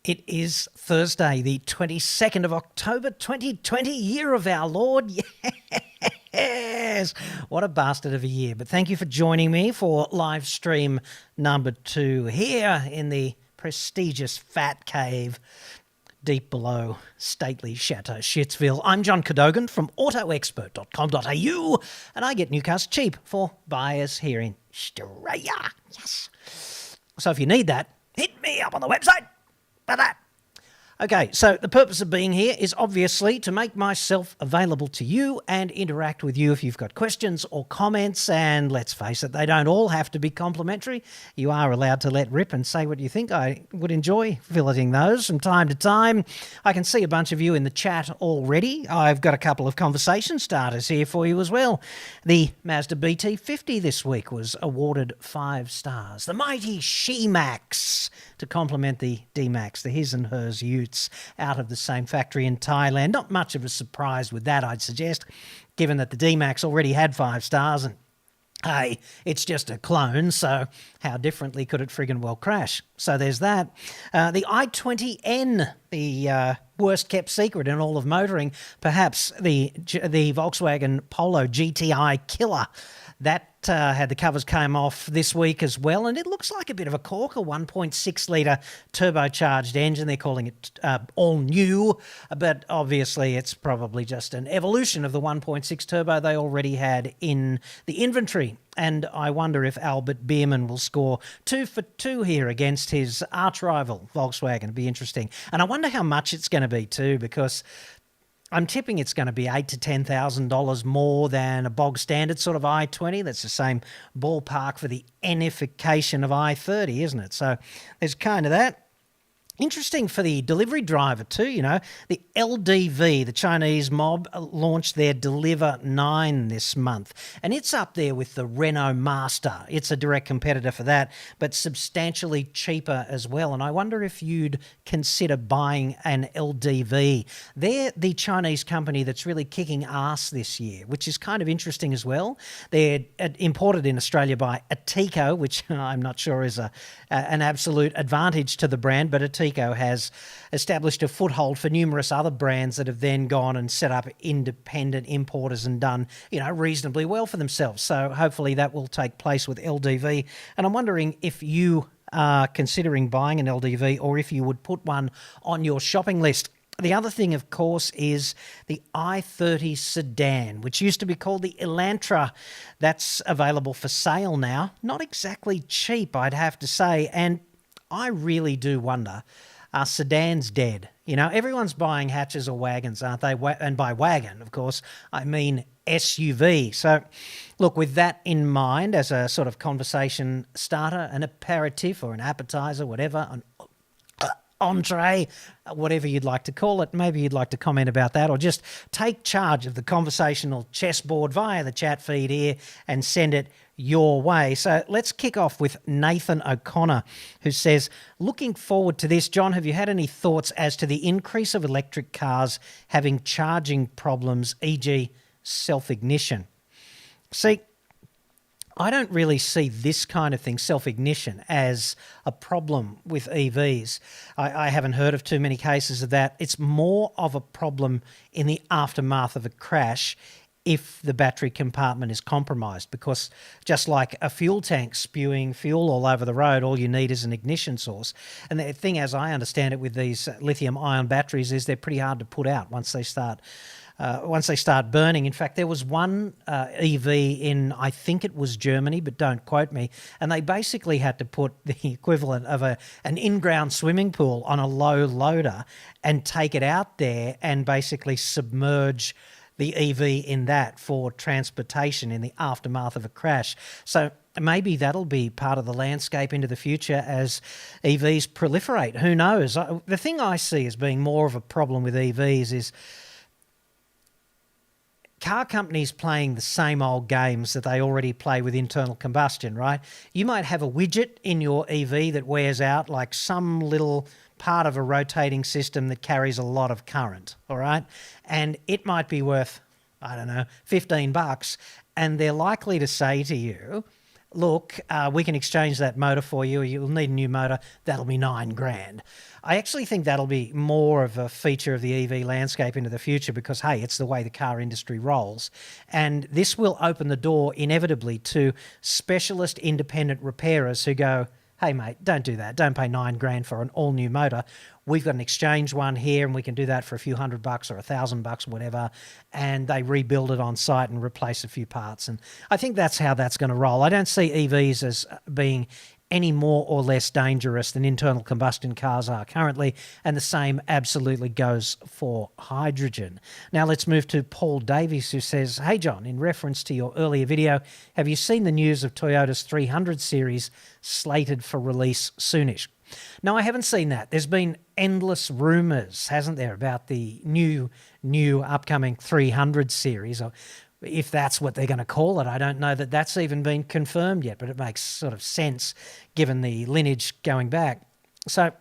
It is Thursday, the 22nd of October, 2020, year of our Lord. Yes! What a bastard of a year. But thank you for joining me for live stream number 2 here in the prestigious Fat Cave deep below stately Chateau Shitsville. I'm John Cadogan from autoexpert.com.au, and I get new cars cheap for buyers here in Australia. Yes. So if you need that, hit me up on the website. That. Okay, so the purpose of being here is obviously to make myself available to you and interact with you if you've got questions or comments. And let's face it, they don't all have to be complimentary. You are allowed to let rip and say what you think. I would enjoy filleting those from time to time. I can see a bunch of you in the chat already. I've got a couple of conversation starters here for you as well. The Mazda BT50 this week was awarded 5 stars. The mighty She-Max to complement the D-Max, the his and hers utes out of the same factory in Thailand. Not much of a surprise with that, I'd suggest, given that the D-Max already had 5 stars and hey, it's just a clone, so how differently could it friggin' well crash? So there's that. The i20N, the worst-kept secret in all of motoring, perhaps the Volkswagen Polo GTI killer. That had the covers came off this week as well, and it looks like a bit of a corker, 1.6-litre turbocharged engine. They're calling it all new, but obviously it's probably just an evolution of the 1.6 turbo they already had in the inventory. And I wonder if Albert Biermann will score 2 for 2 here against his arch-rival Volkswagen. It'd be interesting. And I wonder how much it's going to be too, because I'm tipping it's going to be $8,000 to $10,000 more than a bog standard sort of i20. That's the same ballpark for the N-ification of i30, isn't it? So there's kind of that. Interesting for the delivery driver too, you know. The LDV, the Chinese mob, launched their Deliver 9 this month. And it's up there with the Renault Master. It's a direct competitor for that, but substantially cheaper as well. And I wonder if you'd consider buying an LDV. They're the Chinese company that's really kicking ass this year, which is kind of interesting as well. They're imported in Australia by Etiquette, which I'm not sure is an absolute advantage to the brand, but Etiquette has established a foothold for numerous other brands that have then gone and set up independent importers and done, you know, reasonably well for themselves. So hopefully that will take place with LDV. And I'm wondering if you are considering buying an LDV or if you would put one on your shopping list. The other thing, of course, is the i30 sedan, which used to be called the Elantra. That's available for sale now. Not exactly cheap, I'd have to say. And I really do wonder, are sedans dead? You know, everyone's buying hatches or wagons, aren't they? And by wagon, of course, I mean SUV. So, look, with that in mind, as a sort of conversation starter, an aperitif or an appetizer, whatever, an entree, whatever you'd like to call it. Maybe you'd like to comment about that or just take charge of the conversational chessboard via the chat feed here and send it your way. So let's kick off with Nathan O'Connor, who says, looking forward to this. John, have you had any thoughts as to the increase of electric cars having charging problems, e.g. self-ignition? See, I don't really see this kind of thing, self-ignition, as a problem with EVs. I haven't heard of too many cases of that. It's more of a problem in the aftermath of a crash if the battery compartment is compromised, because just like a fuel tank spewing fuel all over the road, all you need is an ignition source. And the thing, as I understand it, with these lithium-ion batteries is they're pretty hard to put out once they start burning. In fact, there was one EV in, I think it was Germany, but don't quote me, and they basically had to put the equivalent of an in-ground swimming pool on a low loader and take it out there and basically submerge the EV in that for transportation in the aftermath of a crash. So maybe that'll be part of the landscape into the future as EVs proliferate. Who knows? The thing I see as being more of a problem with EVs is car companies playing the same old games that they already play with internal combustion, right? You might have a widget in your EV that wears out, like some little part of a rotating system that carries a lot of current, all right? And it might be worth, I don't know, $15, and they're likely to say to you, look, we can exchange that motor for you. You'll need a new motor. That'll be $9,000. I actually think that'll be more of a feature of the EV landscape into the future because, hey, it's the way the car industry rolls. And this will open the door inevitably to specialist independent repairers who go, hey, mate, don't do that. Don't pay $9,000 for an all-new motor. We've got an exchange one here and we can do that for a few $100 or $1,000, whatever. And they rebuild it on site and replace a few parts. And I think that's how that's going to roll. I don't see EVs as being any more or less dangerous than internal combustion cars are currently, and the same absolutely goes for hydrogen. Now let's move to Paul Davies, who says, hey John, in reference to your earlier video, have you seen the news of Toyota's 300 series slated for release soonish? No, I haven't seen that. There's been endless rumours, hasn't there, about the new upcoming 300 series, or if that's what they're going to call it. I don't know that that's even been confirmed yet, but it makes sort of sense given the lineage going back. So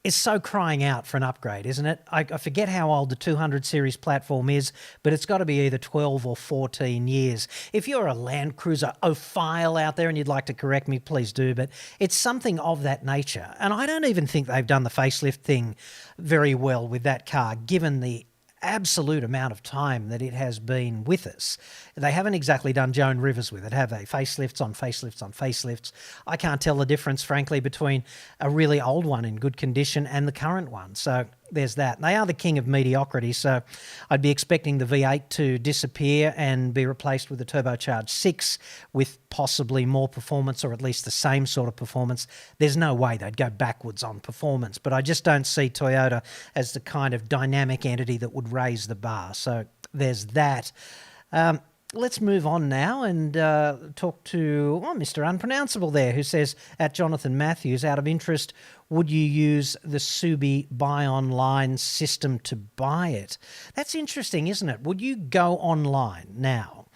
it's so crying out for an upgrade, isn't it? I forget how old the 200 series platform is, but it's got to be either 12 or 14 years. If you're a Land Cruiser ophile out there and you'd like to correct me, please do, but it's something of that nature. And I don't even think they've done the facelift thing very well with that car, given the absolute amount of time that it has been with us. They haven't exactly done Joan Rivers with it, have they? Facelifts on facelifts on facelifts. I can't tell the difference, frankly, between a really old one in good condition and the current one. So there's that. They are the king of mediocrity, so I'd be expecting the V8 to disappear and be replaced with a turbocharged 6 with possibly more performance, or at least the same sort of performance. There's no way they'd go backwards on performance, but I just don't see Toyota as the kind of dynamic entity that would raise the bar. So there's that. Let's move on now and talk to Mr. Unpronounceable there, who says, at Jonathan Matthews, out of interest, would you use the Subi buy online system to buy it? That's interesting, isn't it? Would you go online now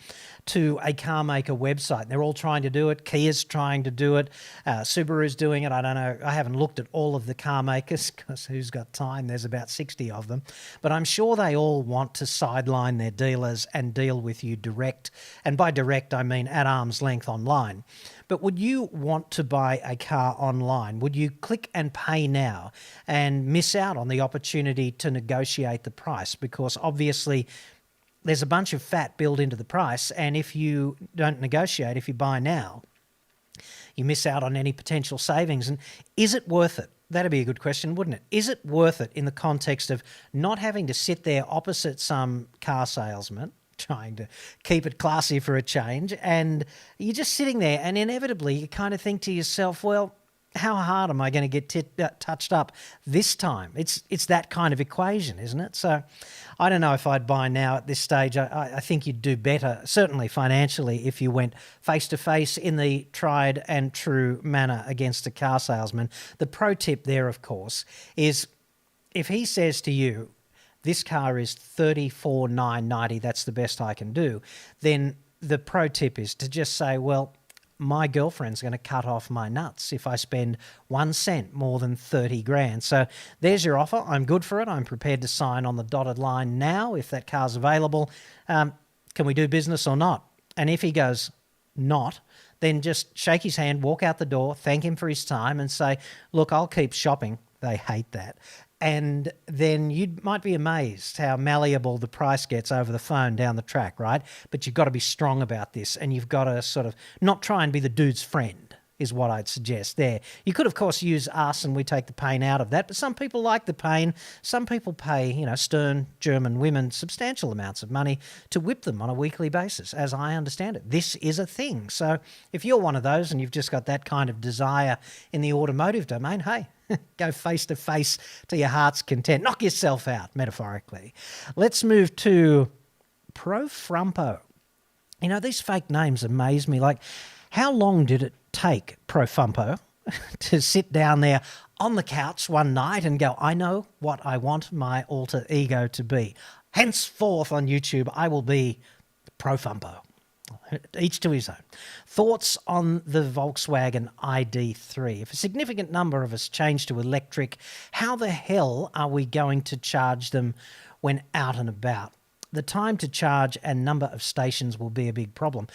to a car maker website? They're all trying to do it. Kia's trying to do it. Subaru's doing it. I don't know. I haven't looked at all of the car makers because who's got time? There's about 60 of them. But I'm sure they all want to sideline their dealers and deal with you direct. And by direct, I mean at arm's length online. But would you want to buy a car online? Would you click and pay now and miss out on the opportunity to negotiate the price? Because obviously there's a bunch of fat built into the price, and if you don't negotiate, if you buy now, you miss out on any potential savings. And is it worth it? That'd be a good question, wouldn't it? Is it worth it in the context of not having to sit there opposite some car salesman, trying to keep it classy for a change, and you're just sitting there and inevitably you kind of think to yourself, well, how hard am I going to get touched up this time? It's that kind of equation, isn't it? So I don't know if I'd buy now at this stage. I think you'd do better, certainly financially, if you went face-to-face in the tried and true manner against a car salesman. The pro tip there, of course, is if he says to you, this car is $34,990, that's the best I can do, then the pro tip is to just say, well, my girlfriend's going to cut off my nuts if I spend 1 cent more than 30 grand. So there's your offer. I'm good for it. I'm prepared to sign on the dotted line now if that car's available. Can we do business or not? And if he goes not, then just shake his hand, walk out the door, thank him for his time and say, look, I'll keep shopping. They hate that. And then you might be amazed how malleable the price gets over the phone down the track, right? But you've got to be strong about this, and you've got to sort of not try and be the dude's friend is what I'd suggest there. You could, of course, use us and we take the pain out of that, but some people like the pain. Some people pay, stern German women substantial amounts of money to whip them on a weekly basis, as I understand it. This is a thing. So if you're one of those and you've just got that kind of desire in the automotive domain, hey, go face-to-face to your heart's content. Knock yourself out, metaphorically. Let's move to Pro Frumpo. These fake names amaze me. Like, how long did it take Pro Frumpo to sit down there on the couch one night and go, I know what I want my alter ego to be. Henceforth on YouTube, I will be Pro Frumpo. Each to his own. Thoughts on the Volkswagen ID3? If a significant number of us change to electric, how the hell are we going to charge them when out and about? The time to charge and number of stations will be a big problem.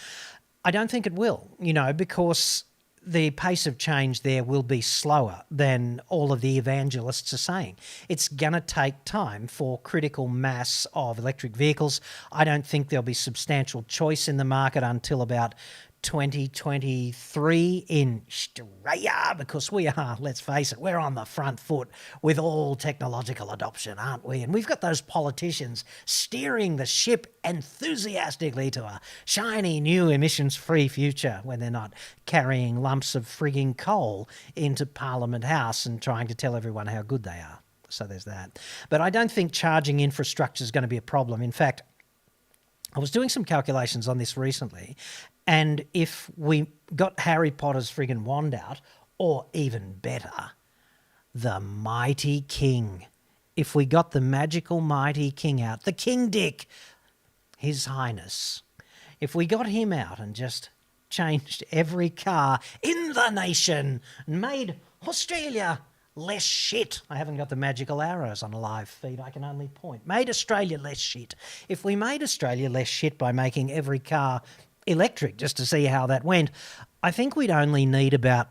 I don't think it will, because the pace of change there will be slower than all of the evangelists are saying. It's going to take time for critical mass of electric vehicles. I don't think there'll be substantial choice in the market until about 2023 in Australia, because we are, let's face it, we're on the front foot with all technological adoption, aren't we? And we've got those politicians steering the ship enthusiastically to a shiny new emissions-free future when they're not carrying lumps of frigging coal into Parliament House and trying to tell everyone how good they are. So there's that. But I don't think charging infrastructure is going to be a problem. In fact, I was doing some calculations on this recently, and if we got Harry Potter's friggin' wand out, or even better, the Mighty King, if we got the magical Mighty King out, the King Dick, His Highness, if we got him out and just changed every car in the nation and made Australia less shit. I haven't got the magical arrows on a live feed. I can only point. Made Australia less shit. If we made Australia less shit by making every car electric, just to see how that went, I think we'd only need about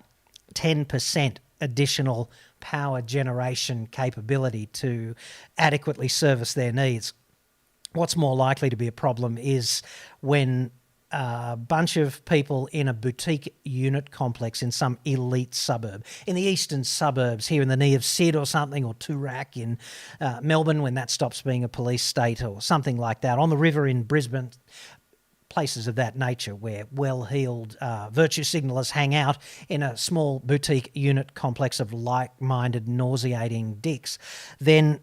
10% additional power generation capability to adequately service their needs. What's more likely to be a problem is when a bunch of people in a boutique unit complex in some elite suburb, in the eastern suburbs here in the knee of Sid or something, or Toorak in Melbourne when that stops being a police state or something like that, on the river in Brisbane, places of that nature where well-heeled virtue signallers hang out in a small boutique unit complex of like-minded, nauseating dicks, then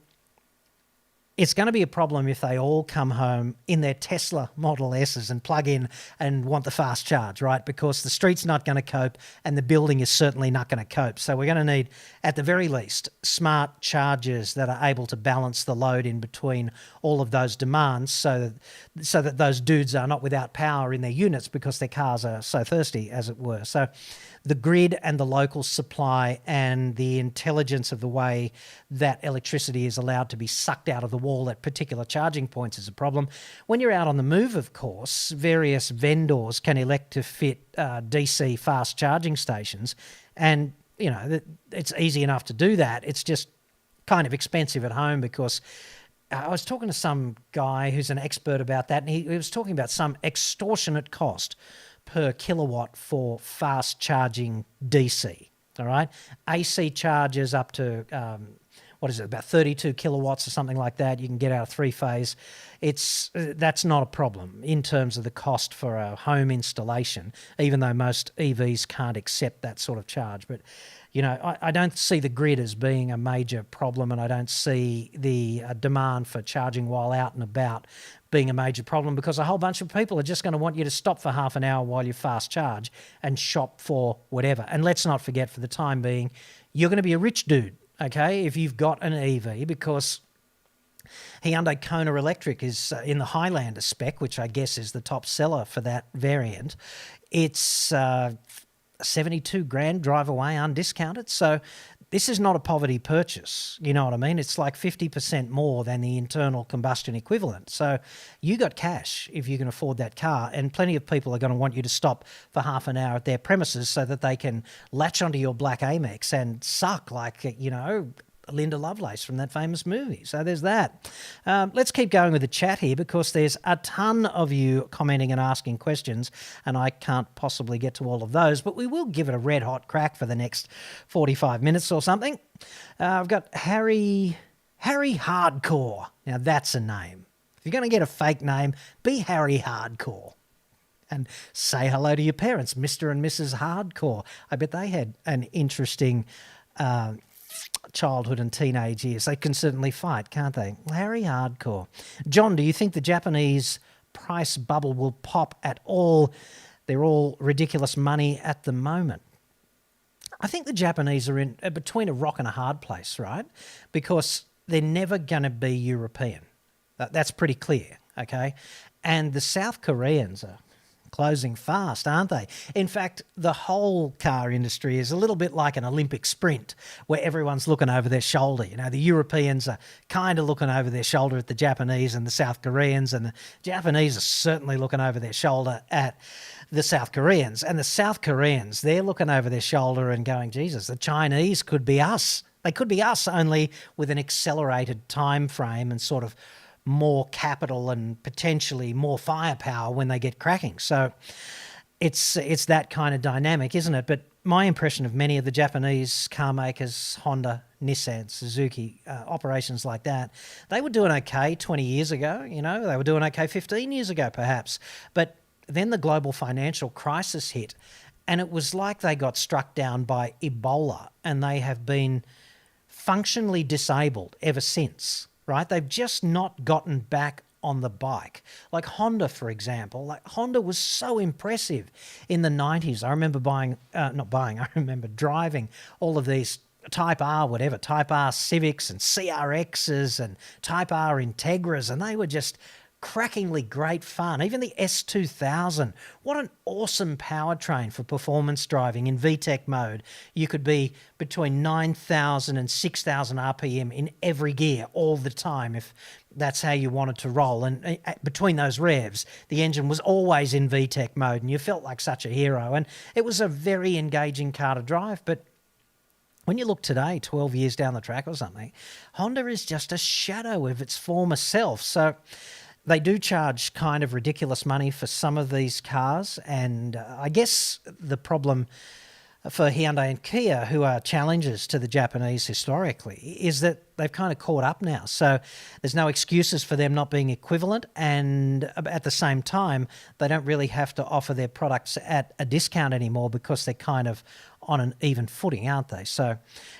it's going to be a problem if they all come home in their Tesla Model S's and plug in and want the fast charge, right? Because the street's not going to cope and the building is certainly not going to cope. So we're going to need, at the very least, smart chargers that are able to balance the load in between all of those demands so that those dudes are not without power in their units because their cars are so thirsty, as it were. So the grid and the local supply and the intelligence of the way that electricity is allowed to be sucked out of the wall at particular charging points is a problem. When you're out on the move, of course, various vendors can elect to fit DC fast charging stations, and it's easy enough to do that. It's just kind of expensive at home because I was talking to some guy who's an expert about that, and he was talking about some extortionate cost per kilowatt for fast charging DC, all right? AC charges up to, about 32 kilowatts or something like that. You can get out of three-phase. That's not a problem in terms of the cost for a home installation, even though most EVs can't accept that sort of charge. But, I don't see the grid as being a major problem, and I don't see the demand for charging while out and about being a major problem, because a whole bunch of people are just going to want you to stop for half an hour while you fast charge and shop for whatever. And let's not forget, for the time being, you're going to be a rich dude, okay, if you've got an EV, because Hyundai Kona Electric is in the Highlander spec, which I guess is the top seller for that variant. It's 72 grand drive away undiscounted. So this is not a poverty purchase. You know what I mean? It's like 50% more than the internal combustion equivalent. So you got cash if you can afford that car, and plenty of people are going to want you to stop for half an hour at their premises so that they can latch onto your black Amex and suck like, Linda Lovelace from that famous movie. So there's that. Let's keep going with the chat here, because there's a ton of you commenting and asking questions, and I can't possibly get to all of those, but we will give it a red hot crack for the next 45 minutes or something. I've got Harry Hardcore. Now that's a name. If you're going to get a fake name, be Harry Hardcore. And say hello to your parents, Mr. and Mrs. Hardcore. I bet they had an interesting childhood and teenage years. They can certainly fight, can't they? Harry Hardcore. John, do you think the Japanese price bubble will pop at all? They're all ridiculous money at the moment. I think the Japanese are in between a rock and a hard place, right? Because they're never going to be European. That's pretty clear, okay? And the South Koreans are closing fast, aren't they? In fact, the whole car industry is a little bit like an Olympic sprint where everyone's looking over their shoulder. You know, the Europeans are kind of looking over their shoulder at the Japanese and the South Koreans, and the Japanese are certainly looking over their shoulder at the South Koreans. And the South Koreans, they're looking over their shoulder and going, Jesus, the Chinese could be us. They could be us, only with an accelerated time frame and sort of more capital and potentially more firepower when they get cracking. So it's that kind of dynamic, isn't it? But my impression of many of the Japanese car makers, Honda, Nissan, Suzuki, operations like that, they were doing okay 20 years ago, you know, they were doing okay 15 years ago perhaps. But then the global financial crisis hit, and it was like they got struck down by Ebola, and they have been functionally disabled ever since. Right? They've just not gotten back on the bike. Like Honda, for example. Like Honda was so impressive in the 90s. I remember I remember driving all of these Type R, Type R Civics and CRXs and Type R Integras, and they were just crackingly great fun. Even the S2000, what an awesome powertrain for performance driving in VTEC mode. You could be between 9,000 and 6,000 RPM in every gear all the time if that's how you wanted to roll. And between those revs, the engine was always in VTEC mode and you felt like such a hero. And it was a very engaging car to drive. But when you look today, 12 years down the track or something, Honda is just a shadow of its former self. So they do charge kind of ridiculous money for some of these cars, and I guess the problem for Hyundai and Kia, who are challengers to the Japanese historically, is that they've kind of caught up now. So there's no excuses for them not being equivalent, and at the same time, they don't really have to offer their products at a discount anymore because they're kind of on an even footing, aren't they? So,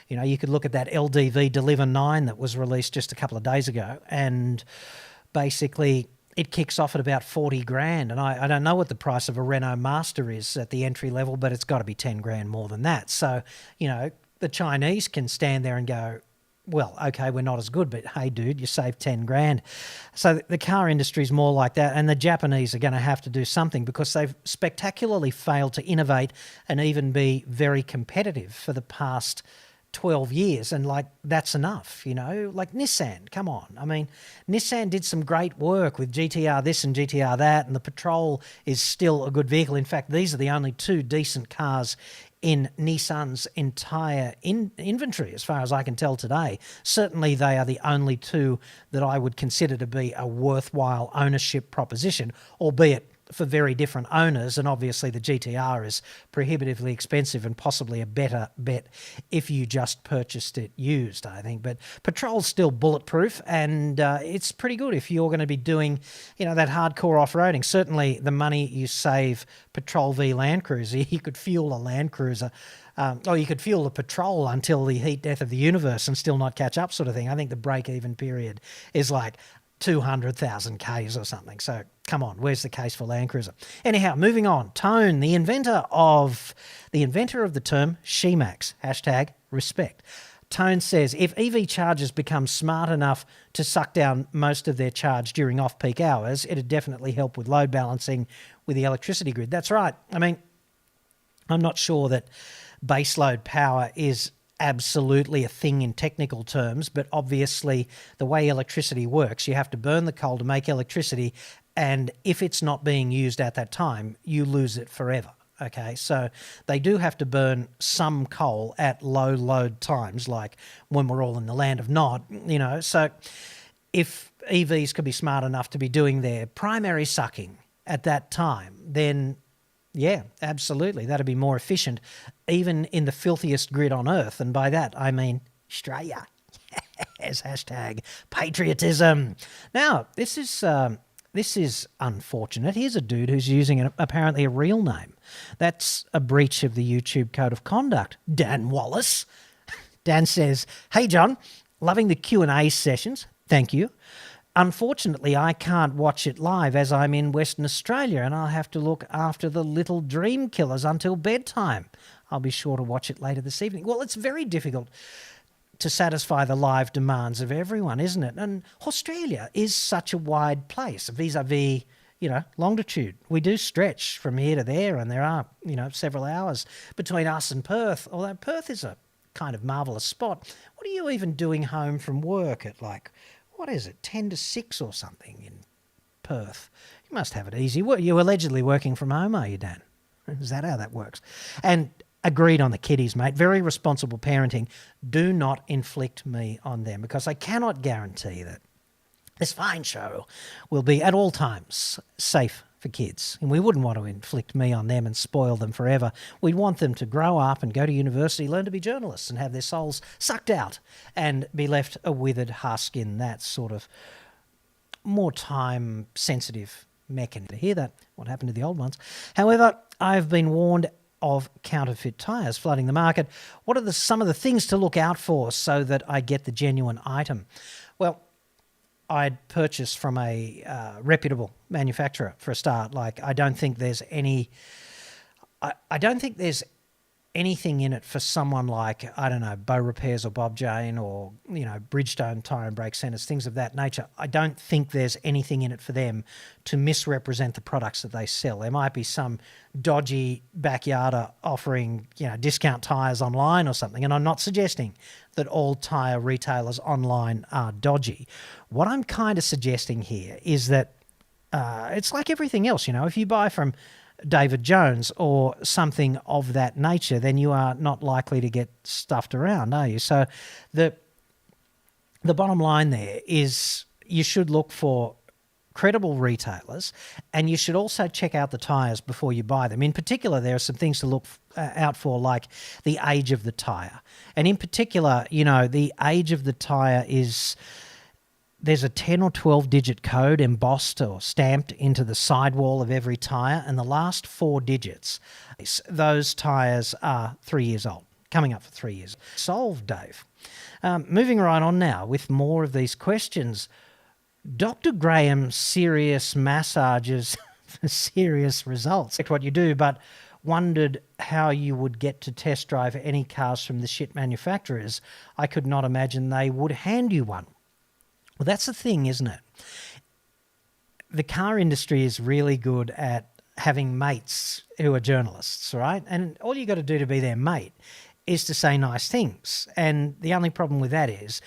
you know, you could look at that LDV Deliver 9 that was released just a couple of days ago, and basically it kicks off at about 40 grand. And I don't know what the price of a Renault Master is at the entry level, but it's got to be 10 grand more than that. So, you know, the Chinese can stand there and go, well, okay, we're not as good, but hey, dude, you saved 10 grand. So the car industry is more like that. And the Japanese are going to have to do something because they've spectacularly failed to innovate and even be very competitive for the past 12 years, and like that's enough, you know. Like Nissan, come on. I mean, Nissan did some great work with GTR this and GTR that, and the Patrol is still a good vehicle. In fact, these are the only two decent cars in Nissan's entire inventory, as far as I can tell today. Certainly they are the only two that I would consider to be a worthwhile ownership proposition, albeit for very different owners, and obviously the GTR is prohibitively expensive and possibly a better bet if you just purchased it used, I think. But Patrol's still bulletproof, and it's pretty good if you're going to be doing, you know, that hardcore off-roading. Certainly the money you save Patrol v Land Cruiser, you could fuel a Land Cruiser, or you could fuel a Patrol until the heat death of the universe and still not catch up, sort of thing. I think the break-even period is like 200,000 Ks or something. So come on, where's the case for Land Cruiser? Anyhow, moving on. Tone, the inventor of the term She-Max, #respect. Tone says, if EV chargers become smart enough to suck down most of their charge during off-peak hours, it'd definitely help with load balancing with the electricity grid. That's right. I mean, I'm not sure that baseload power is absolutely a thing in technical terms, but obviously the way electricity works, you have to burn the coal to make electricity, and if it's not being used at that time, you lose it forever. Okay, so they do have to burn some coal at low load times, like when we're all in the land of Nod, you know. So if EVs could be smart enough to be doing their primary sucking at that time, then yeah, absolutely. That'd be more efficient, even in the filthiest grid on earth. And by that, I mean Australia. Yes, #patriotism. Now, this is unfortunate. Here's a dude who's using apparently a real name. That's a breach of the YouTube code of conduct. Dan Wallace. Dan says, hey, John, loving the Q&A sessions. Thank you. Unfortunately, I can't watch it live as I'm in Western Australia and I'll have to look after the little dream killers until bedtime. I'll be sure to watch it later this evening. Well, it's very difficult to satisfy the live demands of everyone, isn't it? And Australia is such a wide place vis-a-vis, longitude. We do stretch from here to there, and there are, several hours between us and Perth, although Perth is a kind of marvellous spot. What are you even doing home from work at 10 to 6 or something in Perth? You must have it easy. You're allegedly working from home, are you, Dan? Is that how that works? And agreed on the kiddies, mate. Very responsible parenting. Do not inflict me on them, because I cannot guarantee that this fine show will be at all times safe for kids. And we wouldn't want to inflict me on them and spoil them forever. We'd want them to grow up and go to university, learn to be journalists and have their souls sucked out and be left a withered husk in that sort of more time-sensitive mechanism. To hear that, what happened to the old ones. However, I've been warned of counterfeit tyres flooding the market. What are some of the things to look out for so that I get the genuine item? Well, I'd purchase from a reputable manufacturer for a start. I don't think there's anything in it for someone like, I don't know, Bow Repairs or Bob Jane or, Bridgestone Tyre and Brake Centres, things of that nature. I don't think there's anything in it for them to misrepresent the products that they sell. There might be some dodgy backyarder offering, discount tyres online or something, and I'm not suggesting that all tyre retailers online are dodgy. What I'm kind of suggesting here is that it's like everything else, if you buy from David Jones or something of that nature, then you are not likely to get stuffed around, are you? So the bottom line there is you should look for credible retailers, and you should also check out the tyres before you buy them. In particular, there are some things to look out for, like the age of the tyre. And in particular, the age of the tyre is... There's a 10 or 12-digit code embossed or stamped into the sidewall of every tyre, and the last 4 digits, those tyres are 3 years old, coming up for 3 years. Solved, Dave. Moving right on now with more of these questions. Dr. Graham's serious massages for serious results. That's what you do, but wondered how you would get to test drive any cars from the shit manufacturers. I could not imagine they would hand you one. Well, that's the thing, isn't it? The car industry is really good at having mates who are journalists, right? And all you got to do to be their mate is to say nice things. And the only problem with that is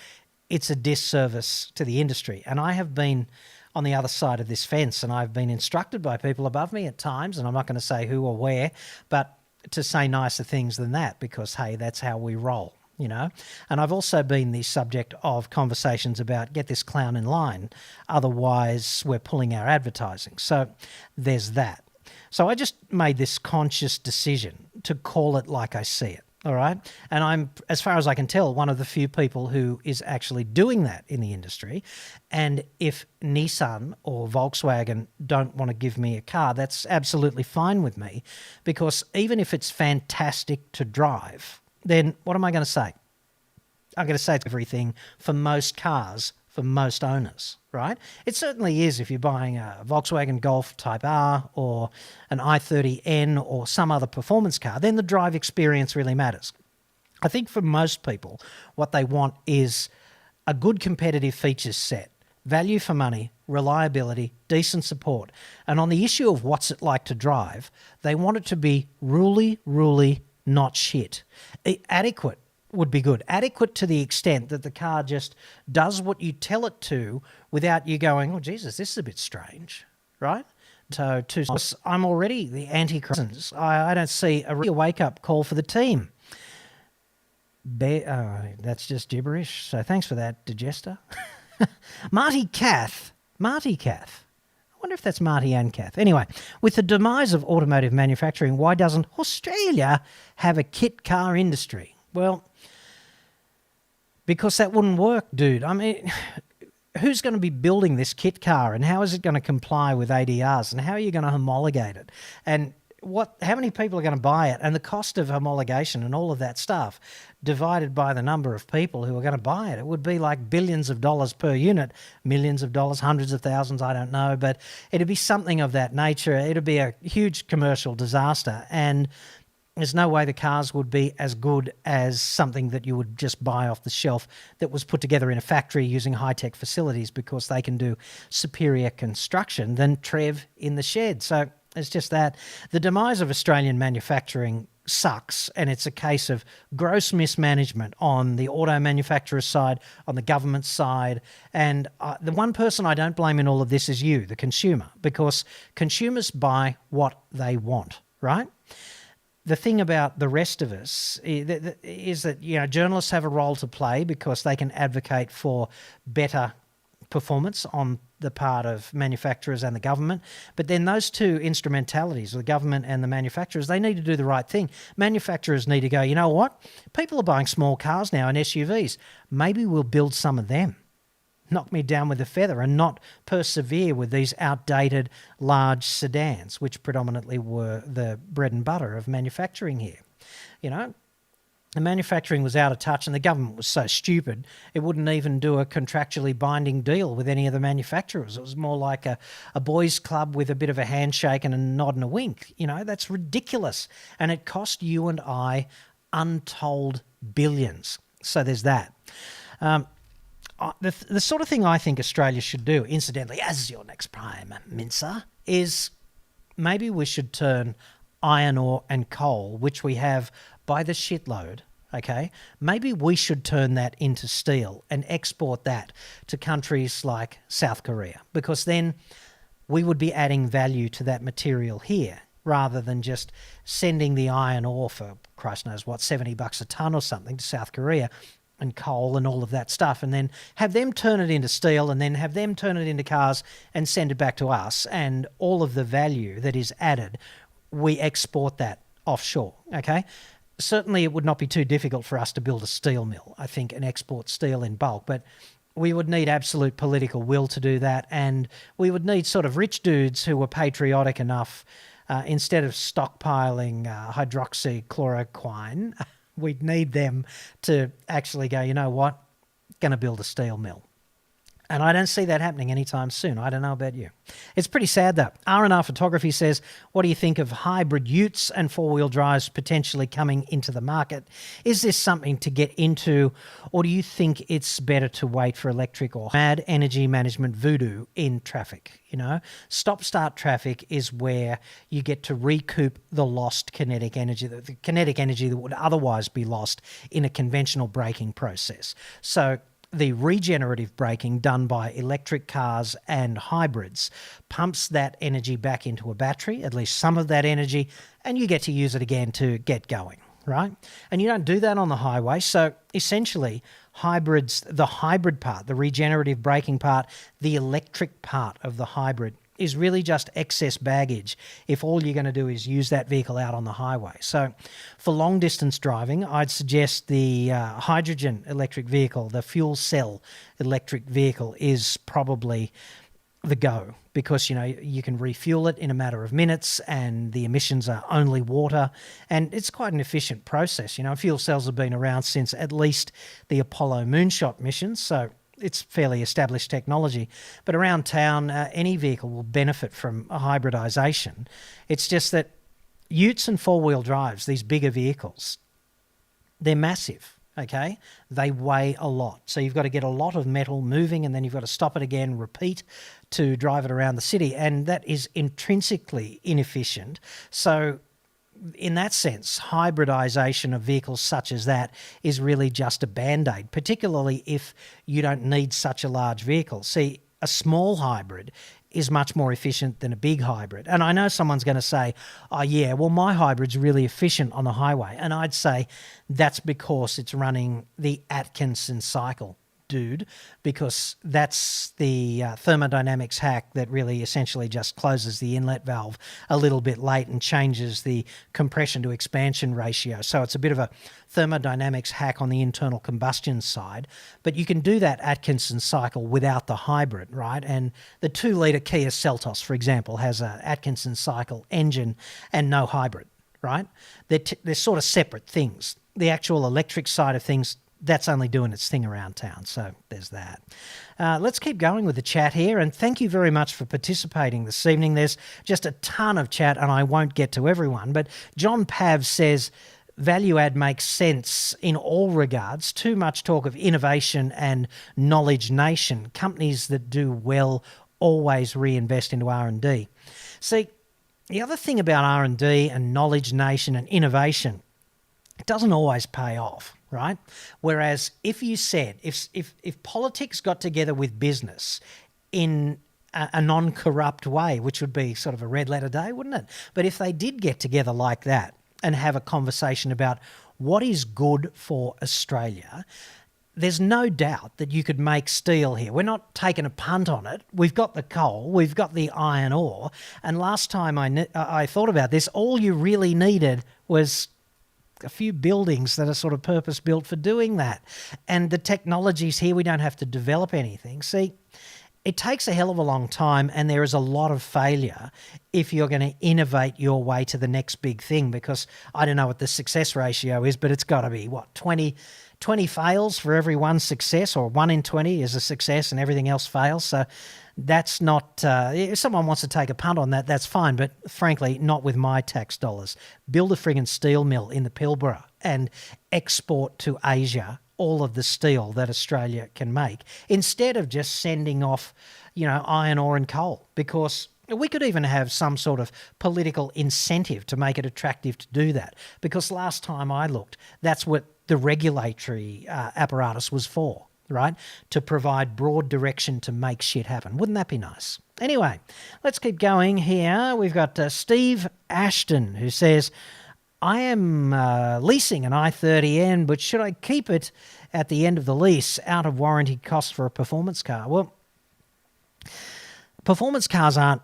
it's a disservice to the industry. And I have been on the other side of this fence, and I've been instructed by people above me at times, and I'm not going to say who or where, but to say nicer things than that, because, hey, that's how we roll. And I've also been the subject of conversations about get this clown in line, otherwise we're pulling our advertising. So there's that. So I just made this conscious decision to call it like I see it, all right? And I'm, as far as I can tell, one of the few people who is actually doing that in the industry. And if Nissan or Volkswagen don't want to give me a car, that's absolutely fine with me, because even if it's fantastic to drive, then what am I going to say? I'm going to say it's everything for most cars, for most owners, right? It certainly is if you're buying a Volkswagen Golf Type R or an i30N or some other performance car, then the drive experience really matters. I think for most people, what they want is a good competitive features set, value for money, reliability, decent support. And on the issue of what's it like to drive, they want it to be ruly, not shit. Adequate would be good. Adequate to the extent that the car just does what you tell it to without you going, oh, Jesus, this is a bit strange, right? So I'm already the anti-Christians. I don't see a real wake-up call for the team. That's just gibberish. So thanks for that, Digester. Marty Cath. I wonder if that's Marty and Kath. Anyway, with the demise of automotive manufacturing, why doesn't Australia have a kit car industry? Well, because that wouldn't work, dude. I mean, who's going to be building this kit car, and how is it going to comply with ADRs, and how are you going to homologate it? And how many people are going to buy it? And the cost of homologation and all of that stuff divided by the number of people who are going to buy it, it would be like billions of dollars per unit, millions of dollars, hundreds of thousands, I don't know, but it'd be something of that nature. It'd be a huge commercial disaster. And there's no way the cars would be as good as something that you would just buy off the shelf that was put together in a factory using high-tech facilities, because they can do superior construction than Trev in the shed. So it's just that. The demise of Australian manufacturing sucks, and it's a case of gross mismanagement on the auto manufacturer side, on the government side, and the one person I don't blame in all of this is you, the consumer, because consumers buy what they want, right? The thing about the rest of us is that, you know, journalists have a role to play because they can advocate for better performance on the part of manufacturers and the government. But then those two instrumentalities, the government and the manufacturers, they need to do the right thing. Manufacturers need to go, you know what? People are buying small cars now and SUVs. Maybe we'll build some of them. Knock me down with a feather, and not persevere with these outdated large sedans, which predominantly were the bread and butter of manufacturing here. You know, the manufacturing was out of touch, and the government was so stupid it wouldn't even do a contractually binding deal with any of the manufacturers. It was more like a boys' club with a bit of a handshake and a nod and a wink. You know, that's ridiculous. And it cost you and I untold billions. So there's that. The sort of thing I think Australia should do, incidentally, as your next Prime Minister, is maybe we should turn iron ore and coal, which we have by the shitload, okay? Maybe we should turn that into steel and export that to countries like South Korea, because then we would be adding value to that material here, rather than just sending the iron ore for Christ knows what, $70 a tonne or something to South Korea, and coal and all of that stuff, and then have them turn it into steel, and then have them turn it into cars and send it back to us, and all of the value that is added, we export that offshore, okay? Certainly it would not be too difficult for us to build a steel mill, I think, and export steel in bulk, but we would need absolute political will to do that, and we would need sort of rich dudes who were patriotic enough, instead of stockpiling hydroxychloroquine, we'd need them to actually go, you know what, going to build a steel mill. And I don't see that happening anytime soon. I don't know about you. It's pretty sad, though. R&R Photography says, what do you think of hybrid utes and four-wheel drives potentially coming into the market? Is this something to get into, or do you think it's better to wait for electric or mad energy management voodoo in traffic? You know, stop-start traffic is where you get to recoup the lost kinetic energy, the kinetic energy that would otherwise be lost in a conventional braking process. So the regenerative braking done by electric cars and hybrids pumps that energy back into a battery, at least some of that energy, and you get to use it again to get going, right? And you don't do that on the highway. So essentially, hybrids, the hybrid part, the regenerative braking part, the electric part of the hybrid is really just excess baggage if all you're going to do is use that vehicle out on the highway. So for long distance driving, I'd suggest the hydrogen electric vehicle, the fuel cell electric vehicle is probably the go, because, you know, you can refuel it in a matter of minutes and the emissions are only water, and it's quite an efficient process. You know, fuel cells have been around since at least the Apollo moonshot missions, so it's fairly established technology. But around town, any vehicle will benefit from a hybridization. It's just that utes and four-wheel drives, these bigger vehicles, they're massive, okay? They weigh a lot. So you've got to get a lot of metal moving, and then you've got to stop it again, repeat to drive it around the city, and that is intrinsically inefficient. So in that sense, hybridization of vehicles such as that is really just a band-aid, particularly if you don't need such a large vehicle. See, a small hybrid is much more efficient than a big hybrid. And I know someone's going to say, oh yeah, well my hybrid's really efficient on the highway. And I'd say that's because it's running the Atkinson cycle, dude, because that's the thermodynamics hack that really essentially just closes the inlet valve a little bit late and changes the compression to expansion ratio. So it's a bit of a thermodynamics hack on the internal combustion side, but you can do that Atkinson cycle without the hybrid, right? And the 2-litre Kia Seltos, for example, has an Atkinson cycle engine and no hybrid, right? They're sort of separate things. The actual electric side of things that's only doing its thing around town. So there's that. Let's keep going with the chat here, and thank you very much for participating this evening. There's just a ton of chat, and I won't get to everyone, but John Pav says, value add makes sense in all regards. Too much talk of innovation and knowledge nation. Companies that do well always reinvest into R&D. See, the other thing about R&D and knowledge nation and innovation, it doesn't always pay off, right? Whereas if you said, if politics got together with business in a non-corrupt way, which would be sort of a red letter day, wouldn't it? But if they did get together like that and have a conversation about what is good for Australia, there's no doubt that you could make steel here. We're not taking a punt on it. We've got the coal, we've got the iron ore, and last time I thought about this, all you really needed was a few buildings that are sort of purpose-built for doing that. And the technology's here, we don't have to develop anything. See, it takes a hell of a long time, and there is a lot of failure if you're going to innovate your way to the next big thing, because I don't know what the success ratio is, but it's got to be, 20 fails for every one success, or 1 in 20 is a success and everything else fails. So that's not, if someone wants to take a punt on that, that's fine, but frankly, not with my tax dollars. Build a friggin' steel mill in the Pilbara and export to Asia all of the steel that Australia can make, instead of just sending off, iron ore and coal, because we could even have some sort of political incentive to make it attractive to do that, because last time I looked, that's what the regulatory apparatus was for, right? To provide broad direction to make shit happen. Wouldn't that be nice? Anyway, let's keep going here. We've got Steve Ashton, who says, I am leasing an i30N, but should I keep it at the end of the lease, out of warranty costs for a performance car? Well, performance cars aren't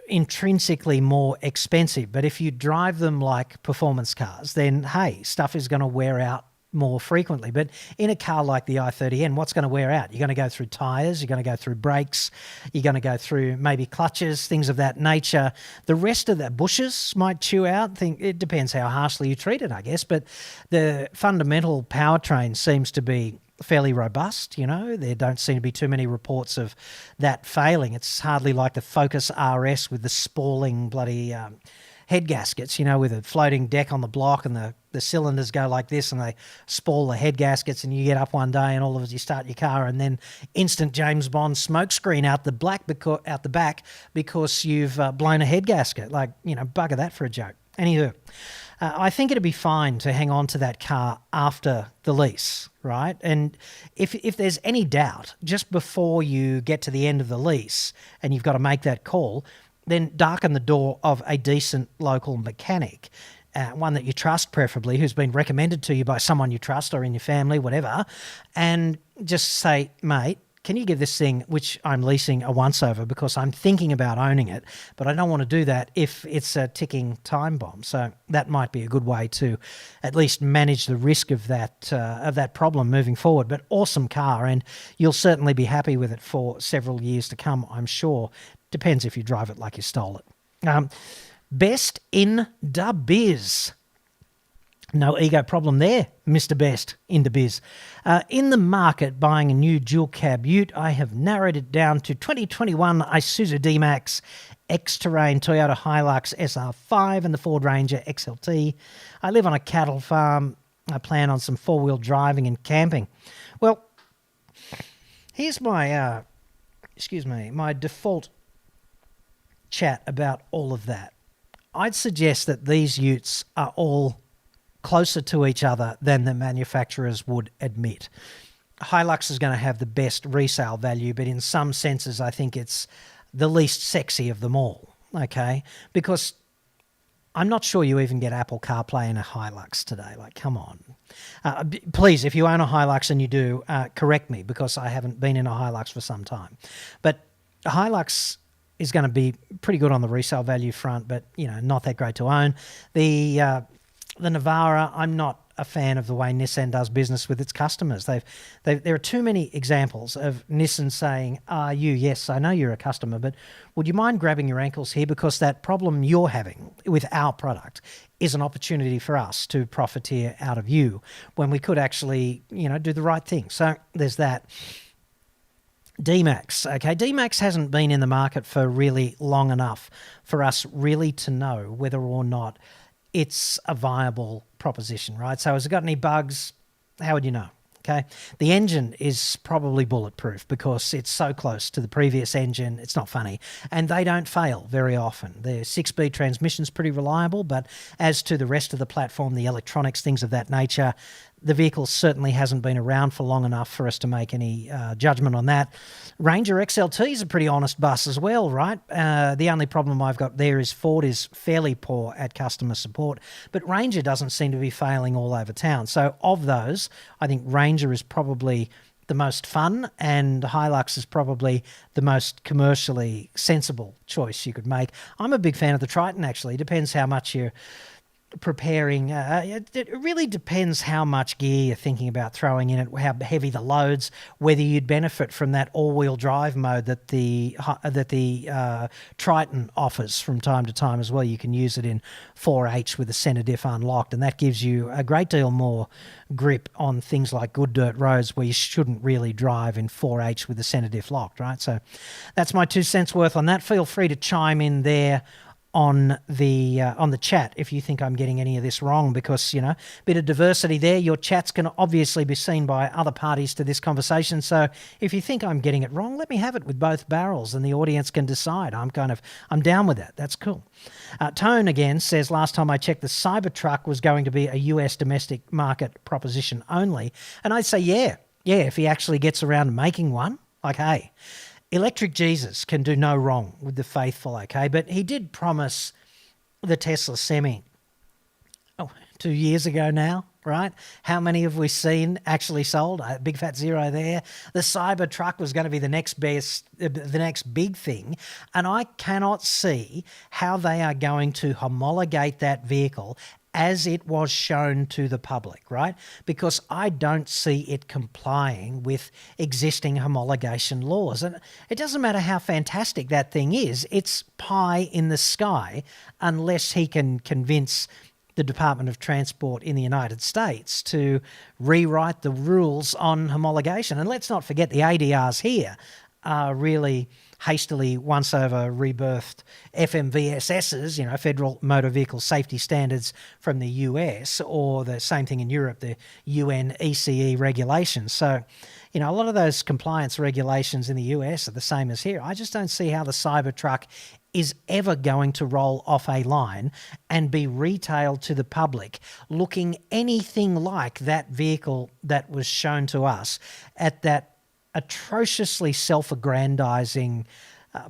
intrinsically more expensive, but if you drive them like performance cars, then hey, stuff is going to wear out more frequently. But in a car like the i30N, what's going to wear out? You're going to go through tyres, you're going to go through brakes, you're going to go through maybe clutches, things of that nature. The rest of the bushes might chew out. It depends how harshly you treat it, I guess, but the fundamental powertrain seems to be fairly robust. There don't seem to be too many reports of that failing. It's hardly like the Focus RS with the spalling bloody head gaskets, with a floating deck on the block, and the cylinders go like this and they spall the head gaskets, and you get up one day and all of it, you start your car and then instant James Bond smoke screen out the back because you've blown a head gasket. Bugger that for a joke. Anywho, I think it'd be fine to hang on to that car after the lease, right? And if there's any doubt, just before you get to the end of the lease and you've got to make that call, then darken the door of a decent local mechanic, one that you trust preferably, who's been recommended to you by someone you trust or in your family, whatever, and just say, mate, can you give this thing, which I'm leasing, a once-over, because I'm thinking about owning it, but I don't want to do that if it's a ticking time bomb. So that might be a good way to at least manage the risk of that problem moving forward. But awesome car, and you'll certainly be happy with it for several years to come, I'm sure. Depends if you drive it like you stole it. Best in the biz. No ego problem there, Mr. Best in the biz. In the market, buying a new dual cab ute, I have narrowed it down to 2021 Isuzu D-Max, X-Terrain, Toyota Hilux SR5 and the Ford Ranger XLT. I live on a cattle farm. I plan on some four-wheel driving and camping. Well, here's my, my default chat about all of that. I'd suggest that these utes are all closer to each other than the manufacturers would admit. Hilux is going to have the best resale value, but in some senses, I think it's the least sexy of them all, okay? Because I'm not sure you even get Apple CarPlay in a Hilux today. Come on. Please, if you own a Hilux and you do, correct me, because I haven't been in a Hilux for some time. But a Hilux is going to be pretty good on the resale value front, but, not that great to own. The Navara, I'm not a fan of the way Nissan does business with its customers. There are too many examples of Nissan saying, yes, I know you're a customer, but would you mind grabbing your ankles here, because that problem you're having with our product is an opportunity for us to profiteer out of you, when we could actually, do the right thing. So there's that. D-Max. Okay, D-Max hasn't been in the market for really long enough for us really to know whether or not it's a viable proposition, right? So has it got any bugs? How would you know? Okay, the engine is probably bulletproof because it's so close to the previous engine. It's not funny. And they don't fail very often. Their 6-speed transmission's pretty reliable, but as to the rest of the platform, the electronics, things of that nature, the vehicle certainly hasn't been around for long enough for us to make any judgment on that. Ranger XLT is a pretty honest bus as well, right? The only problem I've got there is Ford is fairly poor at customer support, but Ranger doesn't seem to be failing all over town. So of those, I think Ranger is probably the most fun, and Hilux is probably the most commercially sensible choice you could make. I'm a big fan of the Triton, actually. It depends how much you're preparing. It really depends how much gear you're thinking about throwing in it, how heavy the loads, whether you'd benefit from that all-wheel drive mode that the Triton offers from time to time as well. You can use it in 4H with the centre diff unlocked, and that gives you a great deal more grip on things like good dirt roads where you shouldn't really drive in 4H with the centre diff locked, right? So that's my 2 cents worth on that. Feel free to chime in there on the chat if you think I'm getting any of this wrong, because a bit of diversity there. Your chats can obviously be seen by other parties to this conversation, so if you think I'm getting it wrong, let me have it with both barrels and the audience can decide. I'm down with that. That's cool. Tone again says, last time I checked, the Cybertruck was going to be a US domestic market proposition only, and I'd say yeah, if he actually gets around to making one, like, hey, Electric Jesus can do no wrong with the faithful, okay? But he did promise the Tesla Semi 2 years ago now, right? How many have we seen actually sold? A big fat zero there. The Cybertruck was going to be the next big thing, and I cannot see how they are going to homologate that vehicle as it was shown to the public, right? Because I don't see it complying with existing homologation laws. And it doesn't matter how fantastic that thing is, it's pie in the sky unless he can convince the Department of Transport in the United States to rewrite the rules on homologation. And let's not forget the ADRs here are really hastily once-over rebirthed FMVSSs, Federal Motor Vehicle Safety Standards from the US, or the same thing in Europe, the UN ECE regulations. So, a lot of those compliance regulations in the US are the same as here. I just don't see how the Cybertruck is ever going to roll off a line and be retailed to the public looking anything like that vehicle that was shown to us at that atrociously self-aggrandizing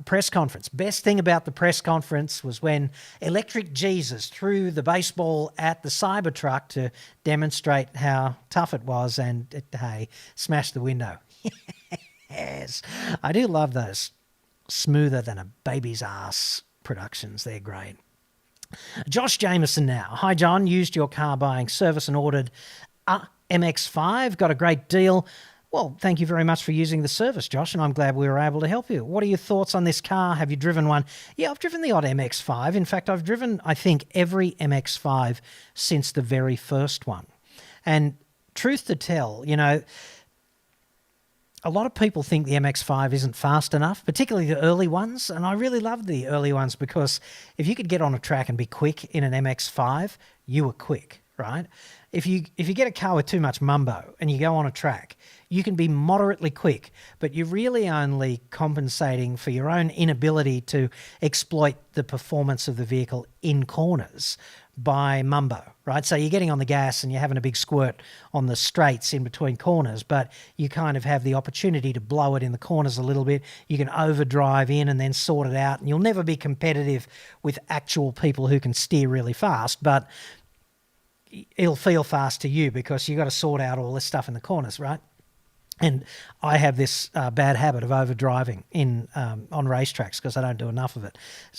press conference. Best thing about the press conference was when Electric Jesus threw the baseball at the Cybertruck to demonstrate how tough it was, and hey, smashed the window. Yes, I do love those smoother than a baby's ass productions. They're great. Josh Jameson now. Hi, John. Used your car buying service and ordered a MX-5. Got a great deal. Well, thank you very much for using the service, Josh, and I'm glad we were able to help you. What are your thoughts on this car? Have you driven one? Yeah, I've driven the odd MX-5. In fact, I've driven, I think, every MX-5 since the very first one. And truth to tell, a lot of people think the MX-5 isn't fast enough, particularly the early ones, and I really loved the early ones because if you could get on a track and be quick in an MX-5, you were quick, right? If you get a car with too much mumbo and you go on a track, you can be moderately quick, but you're really only compensating for your own inability to exploit the performance of the vehicle in corners by mumbo, right? So you're getting on the gas and you're having a big squirt on the straights in between corners, but you kind of have the opportunity to blow it in the corners a little bit. You can overdrive in and then sort it out, and you'll never be competitive with actual people who can steer really fast, but it'll feel fast to you because you've got to sort out all this stuff in the corners, right? And I have this bad habit of overdriving on racetracks because I don't do enough of it,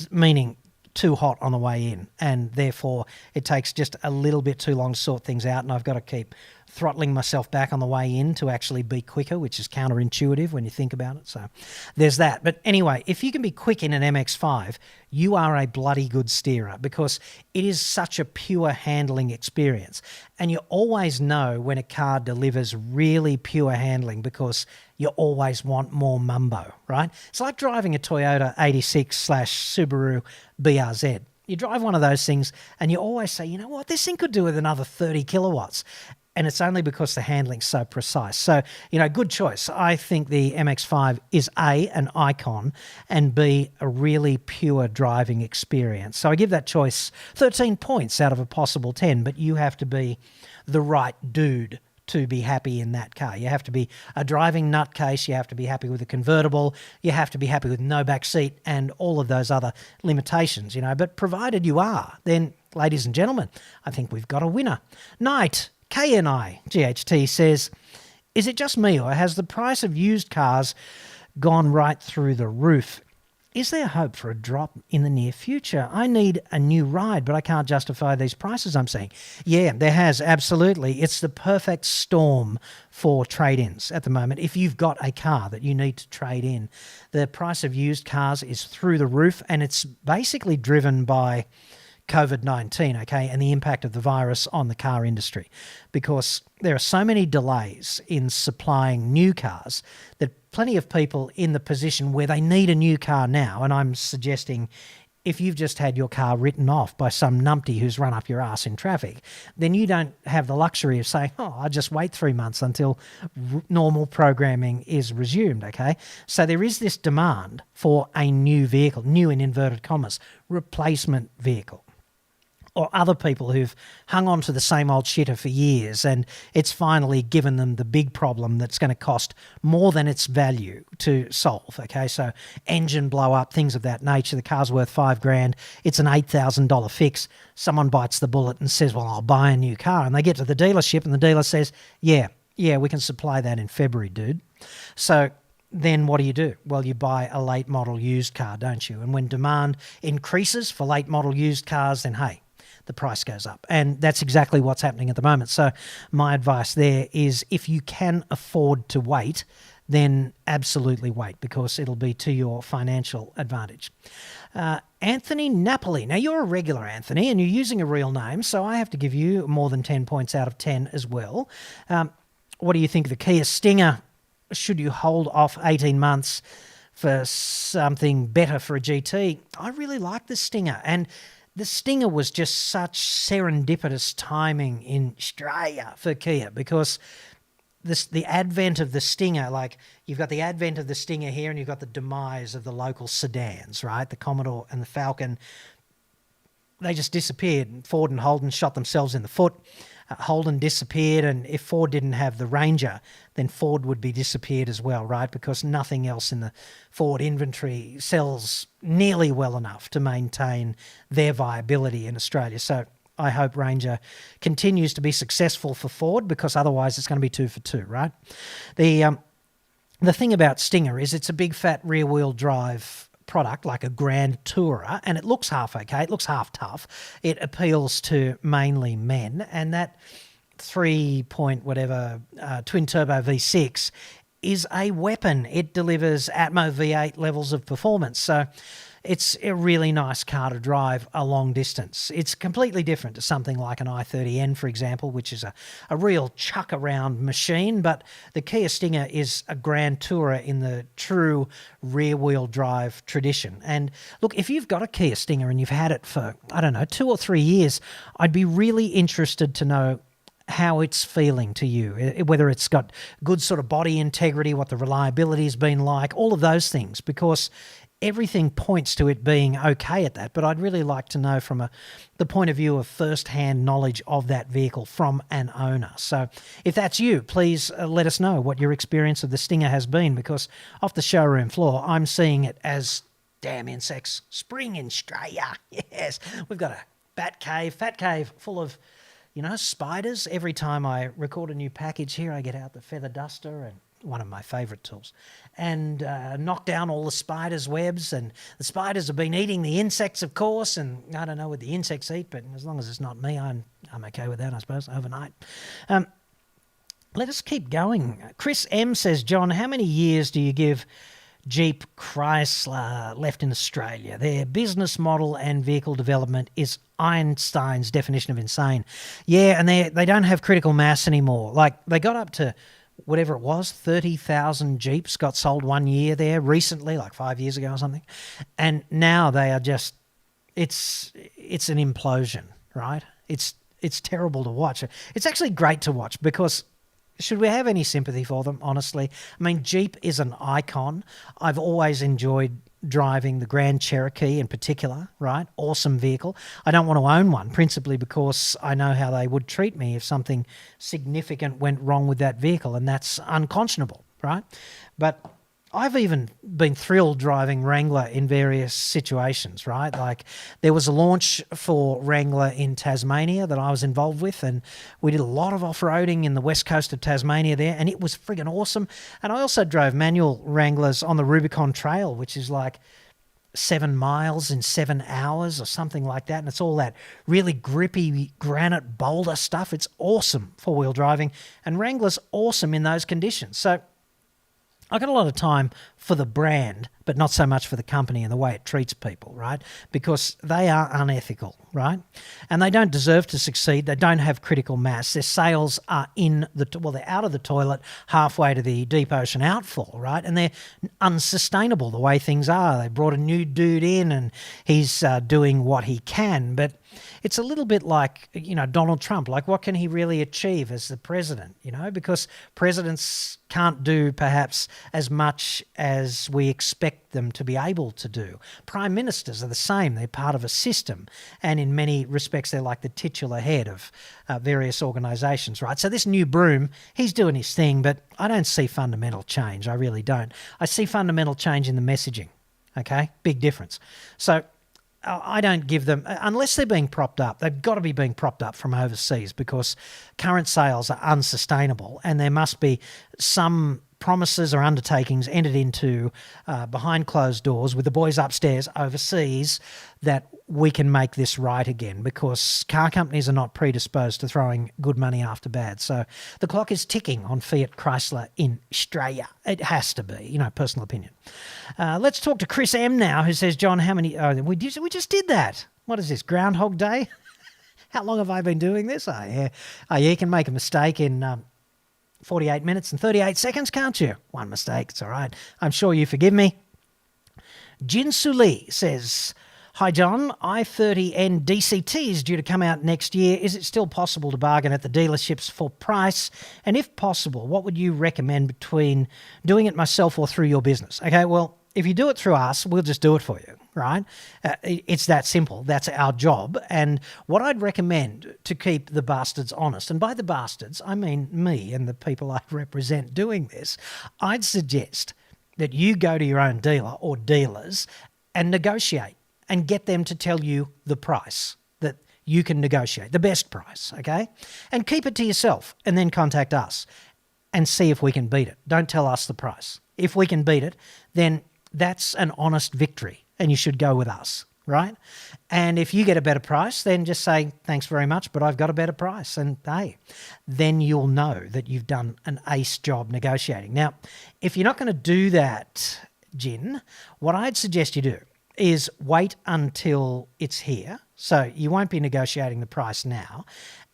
meaning too hot on the way in, and therefore it takes just a little bit too long to sort things out, and I've got to keep throttling myself back on the way in to actually be quicker, which is counterintuitive when you think about it. So there's that. But anyway, if you can be quick in an MX-5, you are a bloody good steerer, because it is such a pure handling experience. And you always know when a car delivers really pure handling, because you always want more mumbo, right? It's like driving a Toyota 86/Subaru BRZ. You drive one of those things and you always say, you know what, this thing could do with another 30 kilowatts. And it's only because the handling's so precise. So, good choice. I think the MX-5 is A, an icon, and B, a really pure driving experience. So I give that choice 13 points out of a possible 10, but you have to be the right dude to be happy in that car. You have to be a driving nutcase, you have to be happy with a convertible, you have to be happy with no back seat and all of those other limitations, But provided you are, then, ladies and gentlemen, I think we've got a winner. Knight KNI GHT says, is it just me, or has the price of used cars gone right through the roof? Is there hope for a drop in the near future? I need a new ride, but I can't justify these prices I'm seeing. Yeah, there has, absolutely. It's the perfect storm for trade-ins at the moment. If you've got a car that you need to trade in, the price of used cars is through the roof, and it's basically driven by COVID-19, okay, and the impact of the virus on the car industry, because there are so many delays in supplying new cars that plenty of people in the position where they need a new car now, and I'm suggesting if you've just had your car written off by some numpty who's run up your ass in traffic, then you don't have the luxury of saying, I'll just wait 3 months until normal programming is resumed, okay? So there is this demand for a new vehicle, new in inverted commas, replacement vehicle, or other people who've hung on to the same old shitter for years, and it's finally given them the big problem that's going to cost more than its value to solve, okay? So engine blow up, things of that nature. The car's worth $5,000. It's an $8,000 fix. Someone bites the bullet and says, well, I'll buy a new car. And they get to the dealership and the dealer says, yeah, we can supply that in February, dude. So then what do? Well, you buy a late model used car, don't you? And when demand increases for late model used cars, then hey, the price goes up. And that's exactly what's happening at the moment. So my advice there is, if you can afford to wait, then absolutely wait, because it'll be to your financial advantage. Anthony Napoli. Now, you're a regular, Anthony, and you're using a real name, so I have to give you more than 10 points out of 10 as well. What do you think of the Kia Stinger? Should you hold off 18 months for something better for a GT? I really like the Stinger, and the Stinger was just such serendipitous timing in Australia for Kia, because the advent of the Stinger, like you've got the advent of the Stinger here and you've got the demise of the local sedans, right? The Commodore and the Falcon, they just disappeared. Ford and Holden shot themselves in the foot. Holden disappeared, and if Ford didn't have the Ranger, then Ford would be disappeared as well, right? Because nothing else in the Ford inventory sells nearly well enough to maintain their viability in Australia. So I hope Ranger continues to be successful for Ford, because otherwise it's going to be 2 for 2, right? The thing about Stinger is it's a big fat rear-wheel drive product, like a Grand Tourer, and it looks half okay, it looks half tough. It appeals to mainly men, and that 3-point whatever twin turbo V6 is a weapon. It delivers Atmo V8 levels of performance. So it's a really nice car to drive a long distance. It's completely different to something like an i30N, for example, which is a real chuck-around machine, but the Kia Stinger is a Grand Tourer in the true rear-wheel drive tradition. And look, if you've got a Kia Stinger and you've had it for, 2 or 3 years, I'd be really interested to know how it's feeling to you, whether it's got good sort of body integrity, what the reliability has been like, all of those things, because everything points to it being okay at that. But I'd really like to know from the point of view of first-hand knowledge of that vehicle from an owner. So if that's you, please let us know what your experience of the Stinger has been, because off the showroom floor, I'm seeing it as damn insects. Spring in Australia. Yes, we've got a fat cave full of spiders. Every time I record a new package here, I get out the feather duster and one of my favourite tools, and knock down all the spiders' webs. And the spiders have been eating the insects, of course, and I don't know what the insects eat, but as long as it's not me, I'm okay with that, I suppose, overnight. Let us keep going. Chris M says, John, how many years do you give Jeep Chrysler left in Australia? Their business model and vehicle development is Einstein's definition of insane. Yeah, and they don't have critical mass anymore. Like, they got up to whatever it was, 30,000 Jeeps got sold 1 year there recently, like 5 years ago or something. And now they are just, it's an implosion, right? It's terrible to watch. It's actually great to watch because should we have any sympathy for them, honestly? I mean, Jeep is an icon. I've always enjoyed driving the Grand Cherokee in particular, right? Awesome vehicle. I don't want to own one, principally because I know how they would treat me if something significant went wrong with that vehicle, and that's unconscionable, right? But I've even been thrilled driving Wrangler in various situations, right? Like there was a launch for Wrangler in Tasmania that I was involved with, and we did a lot of off-roading in the west coast of Tasmania there, and it was friggin' awesome. And I also drove manual Wranglers on the Rubicon Trail, which is like 7 miles in 7 hours or something like that, and it's all that really grippy granite boulder stuff. It's awesome four-wheel driving, and Wrangler's awesome in those conditions. So I got a lot of time for the brand, but not so much for the company and the way it treats people, right? Because they are unethical, right? And they don't deserve to succeed. They don't have critical mass. Their sales are they're out of the toilet halfway to the deep ocean outfall, right? And they're unsustainable the way things are. They brought a new dude in and he's doing what he can, but it's a little bit like, Donald Trump. Like, what can he really achieve as the president, Because presidents can't do perhaps as much as we expect them to be able to do. Prime ministers are the same. They're part of a system. And in many respects, they're like the titular head of various organisations, right? So this new broom, he's doing his thing, but I don't see fundamental change. I really don't. I see fundamental change in the messaging, okay? Big difference. So I don't give them, unless they're being propped up, they've got to be being propped up from overseas because current sales are unsustainable, and there must be some promises or undertakings entered into behind closed doors with the boys upstairs overseas that we can make this right again, because car companies are not predisposed to throwing good money after bad. So the clock is ticking on Fiat Chrysler in Australia. It has to be, personal opinion. Let's talk to Chris M now, who says, John, how many... we just did that. What is this, Groundhog Day? How long have I been doing this? Oh, yeah. You can make a mistake in 48 minutes and 38 seconds, can't you? One mistake, it's all right. I'm sure you forgive me. Jin Suli says... Hi, John. i30N DCT is due to come out next year. Is it still possible to bargain at the dealerships for price? And if possible, what would you recommend between doing it myself or through your business? Okay, well, if you do it through us, we'll just do it for you, right? It's that simple. That's our job. And what I'd recommend to keep the bastards honest, and by the bastards, I mean me and the people I represent doing this, I'd suggest that you go to your own dealer or dealers and negotiate, and get them to tell you the price that you can negotiate, the best price, okay? And keep it to yourself, and then contact us and see if we can beat it. Don't tell us the price. If we can beat it, then that's an honest victory, and you should go with us, right? And if you get a better price, then just say, thanks very much, but I've got a better price. And hey, then you'll know that you've done an ace job negotiating. Now, if you're not going to do that, Jin, what I'd suggest you do is wait until it's here. So you won't be negotiating the price now,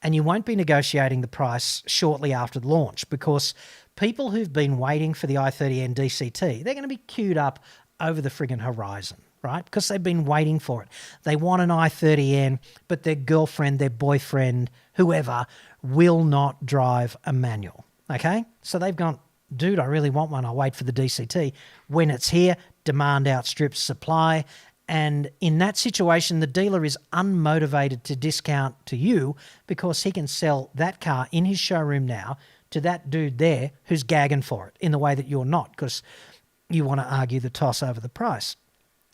and you won't be negotiating the price shortly after the launch, because people who've been waiting for the i30N DCT, they're going to be queued up over the friggin' horizon, right? Because they've been waiting for it. They want an i30N, but their girlfriend, their boyfriend, whoever, will not drive a manual, okay? So they've gone, dude, I really want one. I'll wait for the DCT. When it's here, demand outstrips supply. And in that situation, the dealer is unmotivated to discount to you because he can sell that car in his showroom now to that dude there who's gagging for it in the way that you're not, because you want to argue the toss over the price.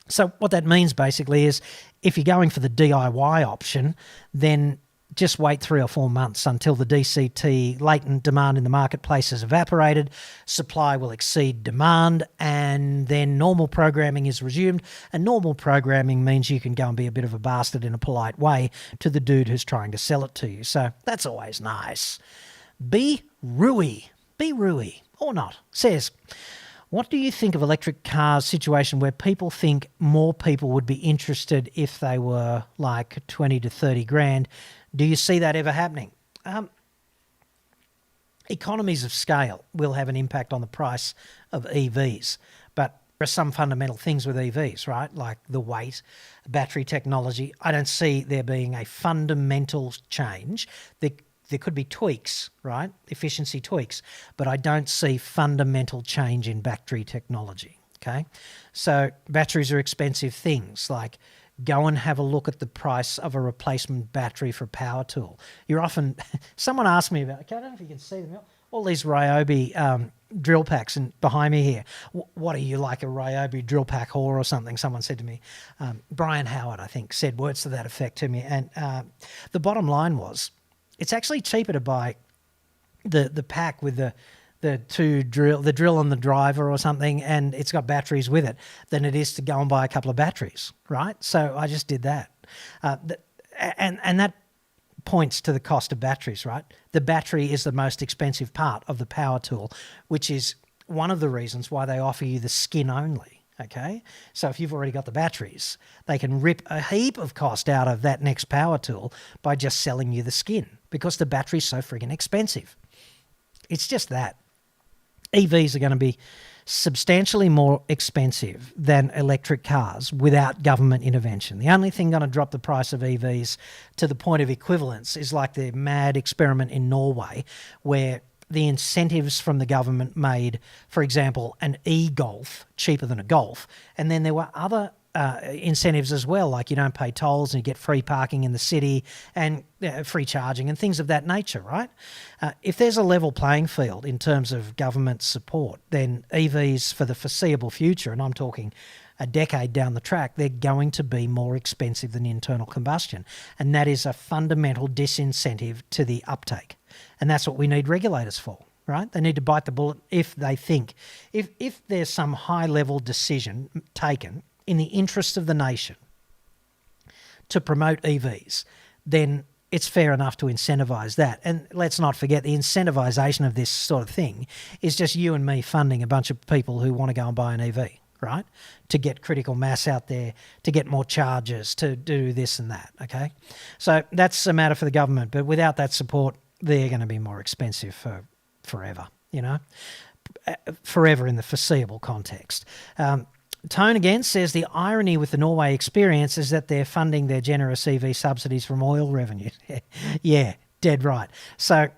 So what that means basically is if you're going for the DIY option, then just wait 3 or 4 months until the DCT latent demand in the marketplace has evaporated, supply will exceed demand, and then normal programming is resumed. And normal programming means you can go and be a bit of a bastard in a polite way to the dude who's trying to sell it to you. So that's always nice. Be Rui or not says, what do you think of electric cars situation where people think more people would be interested if they were like 20 to 30 grand? Do you see that ever happening? Economies of scale will have an impact on the price of EVs, but there are some fundamental things with EVs, right? Like the weight, battery technology. I don't see there being a fundamental change. There could be tweaks, right? Efficiency tweaks, but I don't see fundamental change in battery technology, okay? So batteries are expensive things. Like go and have a look at the price of a replacement battery for a power tool. You're often, someone asked me about, I don't know if you can see them, all these Ryobi drill packs and behind me here. What are you, like a Ryobi drill pack whore or something? Someone said to me. Brian Howard, I think, said words to that effect to me. And the bottom line was, it's actually cheaper to buy the pack with the drill and the driver or something, and it's got batteries with it, than it is to go and buy a couple of batteries, right? So I just did that. And that points to the cost of batteries, right? The battery is the most expensive part of the power tool, which is one of the reasons why they offer you the skin only. Okay, so if you've already got the batteries, they can rip a heap of cost out of that next power tool by just selling you the skin because the battery's so friggin' expensive. It's just that. EVs are going to be substantially more expensive than electric cars without government intervention. The only thing going to drop the price of EVs to the point of equivalence is like the mad experiment in Norway where the incentives from the government made, for example, an e-Golf cheaper than a Golf. And then there were other incentives as well, like you don't pay tolls and you get free parking in the city and free charging and things of that nature, right? If there's a level playing field in terms of government support, then EVs for the foreseeable future, and I'm talking a decade down the track, they're going to be more expensive than internal combustion. And that is a fundamental disincentive to the uptake. And that's what we need regulators for, right? They need to bite the bullet if they think, if there's some high-level decision taken in the interest of the nation to promote EVs, then it's fair enough to incentivise that. And let's not forget the incentivisation of this sort of thing is just you and me funding a bunch of people who want to go and buy an EV, right? To get critical mass out there, to get more chargers, to do this and that, okay? So that's a matter for the government, but without that support, they're going to be more expensive for forever, you know, forever in the foreseeable context. Tone again says the irony with the Norway experience is that they're funding their generous EV subsidies from oil revenue. Yeah, dead right. So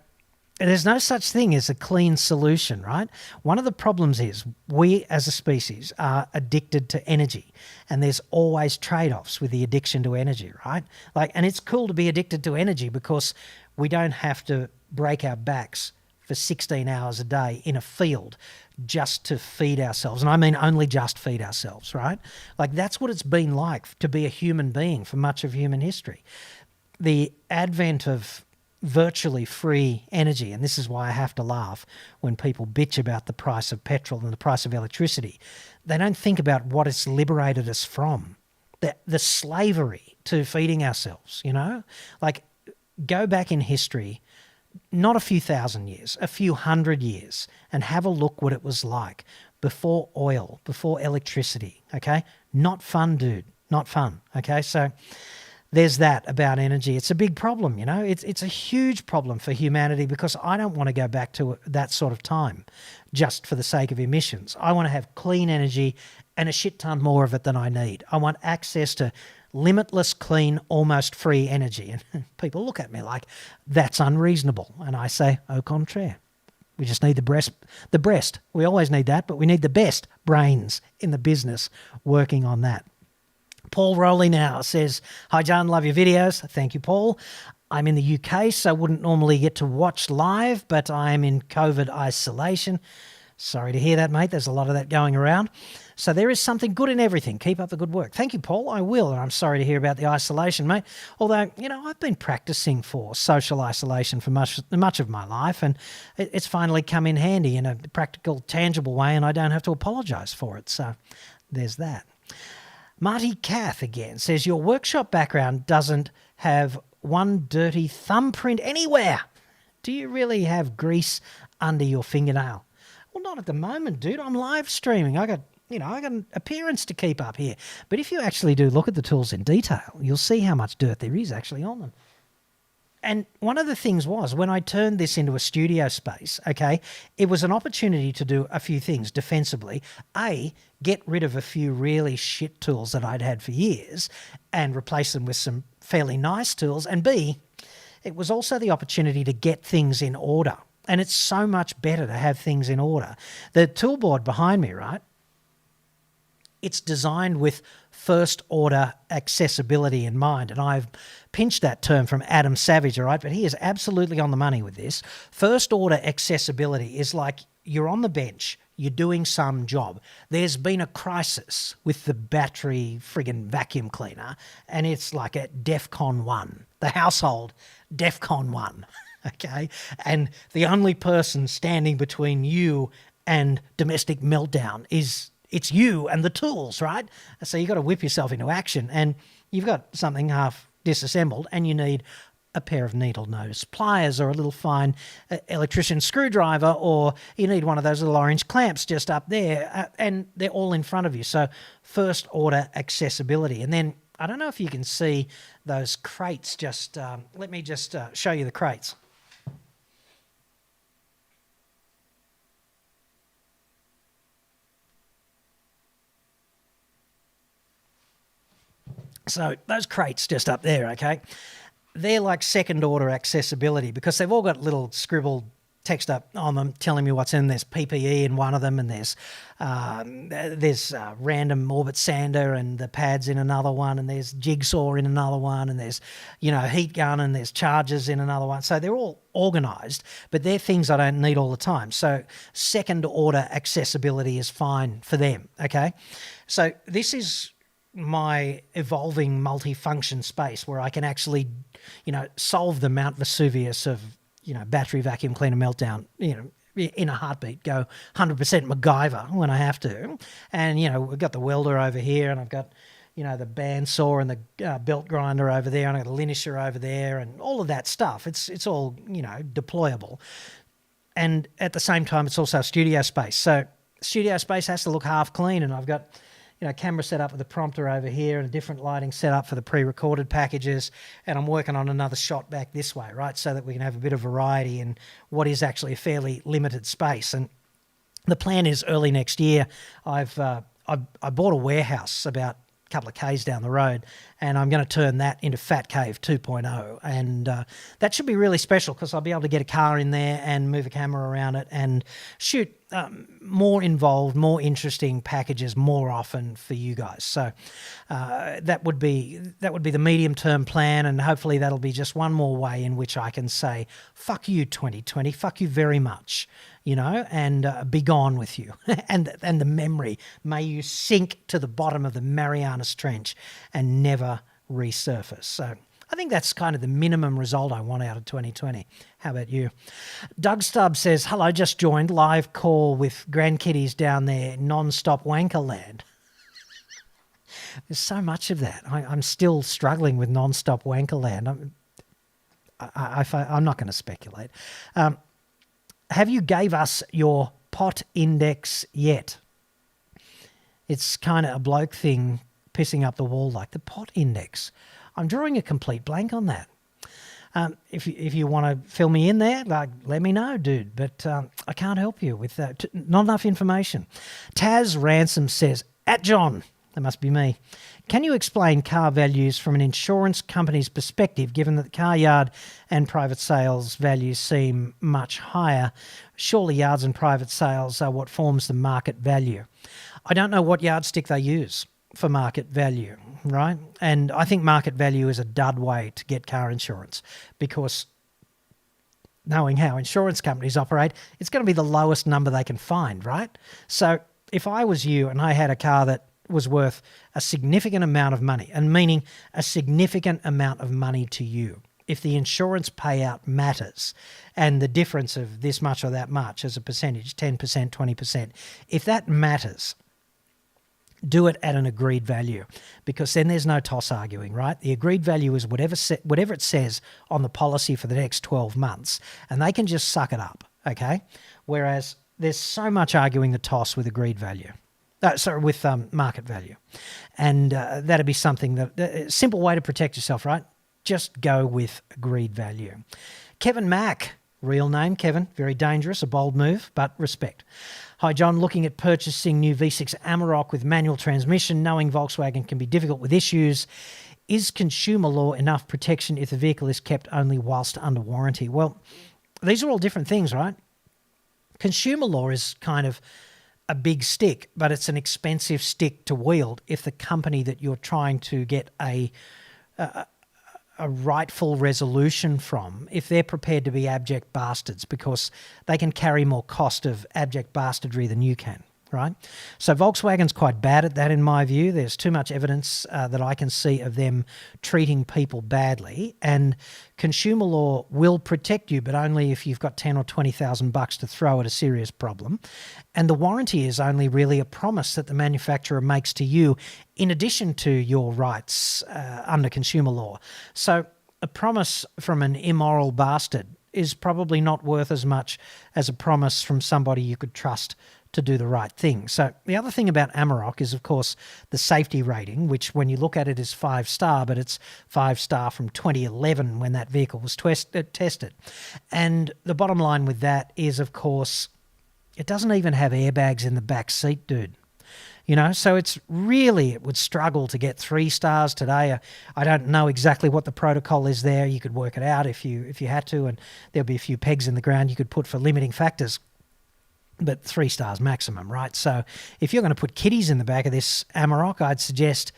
there's no such thing as a clean solution, right? One of the problems is we as a species are addicted to energy, and there's always trade-offs with the addiction to energy, right? Like, and it's cool to be addicted to energy because we don't have to break our backs for 16 hours a day in a field just to feed ourselves. And I mean only just feed ourselves, right? Like that's what it's been like to be a human being for much of human history. The advent of virtually free energy, and this is why I have to laugh when people bitch about the price of petrol and the price of electricity. They don't think about what it's liberated us from, the slavery to feeding ourselves, you know? Like go back in history, not a few thousand years, a few hundred years, and have a look what it was like before oil, before electricity, okay? Not fun, dude, not fun, okay? So there's that about energy. It's a big problem, you know? It's a huge problem for humanity because I don't want to go back to that sort of time just for the sake of emissions. I want to have clean energy and a shit ton more of it than I need. I want access to limitless, clean, almost free energy. And people look at me like, that's unreasonable. And I say, au contraire. We just need the breast. We always need that, but we need the best brains in the business working on that. Paul Rowley now says, hi, John, love your videos. Thank you, Paul. I'm in the UK, so I wouldn't normally get to watch live, but I am in COVID isolation. Sorry to hear that, mate. There's a lot of that going around. So there is something good in everything. Keep up the good work. Thank you, Paul. I will. And I'm sorry to hear about the isolation, mate. Although, I've been practicing for social isolation for much of my life, and it's finally come in handy in a practical, tangible way, and I don't have to apologise for it. So there's that. Marty Cath again says, your workshop background doesn't have one dirty thumbprint anywhere. Do you really have grease under your fingernail? Well, not at the moment, dude. I'm live streaming. I got an appearance to keep up here. But if you actually do look at the tools in detail, you'll see how much dirt there is actually on them. And one of the things was, when I turned this into a studio space, okay, it was an opportunity to do a few things defensively. A, get rid of a few really shit tools that I'd had for years and replace them with some fairly nice tools. And B, it was also the opportunity to get things in order. And it's so much better to have things in order. The toolboard behind me, right, it's designed with first order accessibility in mind. And I've pinched that term from Adam Savage, all right, but he is absolutely on the money with this. First order accessibility is like you're on the bench, you're doing some job. There's been a crisis with the battery friggin' vacuum cleaner, and it's like at DEFCON 1, the household DEFCON 1, okay? And the only person standing between you and domestic meltdown it's you and the tools, right? So you've got to whip yourself into action, and you've got something half disassembled, and you need a pair of needle nose pliers or a little fine electrician screwdriver, or you need one of those little orange clamps just up there, and they're all in front of you. So first order accessibility. And then I don't know if you can see those crates. Let me just show you the crates. So those crates just up there, okay, they're like second order accessibility because they've all got little scribbled text up on them telling me what's in. There's PPE in one of them, and there's random orbit sander and the pads in another one, and there's jigsaw in another one, and there's heat gun, and there's chargers in another one. So they're all organised, but they're things I don't need all the time. So second order accessibility is fine for them, okay? So this is my evolving multi-function space where I can actually, solve the Mount Vesuvius of, battery vacuum cleaner meltdown, in a heartbeat, go 100% MacGyver when I have to. And, we've got the welder over here, and I've got, the bandsaw and the belt grinder over there, and I've got the linisher over there, and all of that stuff. It's all, deployable. And at the same time, it's also studio space. So studio space has to look half clean, and I've got camera set up with a prompter over here and a different lighting set up for the pre-recorded packages. And I'm working on another shot back this way, right, so that we can have a bit of variety in what is actually a fairly limited space. And the plan is early next year. I bought a warehouse about a couple of Ks down the road, and I'm going to turn that into Fat Cave 2.0. And that should be really special because I'll be able to get a car in there and move a camera around it and shoot more involved, more interesting packages more often for you guys. So that would be the medium-term plan, and hopefully that'll be just one more way in which I can say, fuck you 2020, fuck you very much, and be gone with you. and the memory, may you sink to the bottom of the Marianas Trench and never resurface. So I think that's kind of the minimum result I want out of 2020. How about you? Doug Stubbs says, hello, just joined. Live call with grandkiddies down there, non-stop wanker land. There's so much of that. I'm still struggling with non-stop wanker land. I'm not going to speculate. Have you gave us your pot index yet? It's kind of a bloke thing pissing up the wall, like the pot index. I'm drawing a complete blank on that. If you want to fill me in there, let me know, dude. But I can't help you with that. Not enough information. Taz Ransom says, at John, that must be me, can you explain car values from an insurance company's perspective, given that the car yard and private sales values seem much higher? Surely yards and private sales are what forms the market value. I don't know what yardstick they use for market value, right? And I think market value is a dud way to get car insurance because knowing how insurance companies operate, it's going to be the lowest number they can find, right? So if I was you and I had a car that was worth a significant amount of money, and meaning a significant amount of money to you, if the insurance payout matters and the difference of this much or that much as a percentage, 10%, 20%, if that matters, do it at an agreed value, because then there's no toss arguing, right? The agreed value is whatever it says on the policy for the next 12 months, and they can just suck it up, okay? Whereas there's so much arguing the toss with agreed value. With market value. And that'd be something that, a simple way to protect yourself, right? Just go with agreed value. Kevin Mack, real name Kevin, very dangerous, a bold move, but respect. Hi, John. Looking at purchasing new V6 Amarok with manual transmission, knowing Volkswagen can be difficult with issues. Is consumer law enough protection if the vehicle is kept only whilst under warranty? Well, these are all different things, right? Consumer law is kind of a big stick, but it's an expensive stick to wield if the company that you're trying to get a rightful resolution from, if they're prepared to be abject bastards, because they can carry more cost of abject bastardry than you can, right? So Volkswagen's quite bad at that in my view. There's too much evidence that I can see of them treating people badly, and consumer law will protect you, but only if you've got 10 or 20,000 bucks to throw at a serious problem. And the warranty is only really a promise that the manufacturer makes to you in addition to your rights under consumer law. So a promise from an immoral bastard is probably not worth as much as a promise from somebody you could trust to do the right thing. So the other thing about Amarok is, of course, the safety rating, which when you look at it is 5-star, but it's 5-star from 2011 when that vehicle was tested. And the bottom line with that is, of course, it doesn't even have airbags in the back seat, dude. You know, so it would struggle to get 3 stars today. I don't know exactly what the protocol is there. You could work it out if you had to, and there'll be a few pegs in the ground you could put for limiting factors. But 3 stars maximum, right? So if you're going to put kiddies in the back of this Amarok, I'd suggest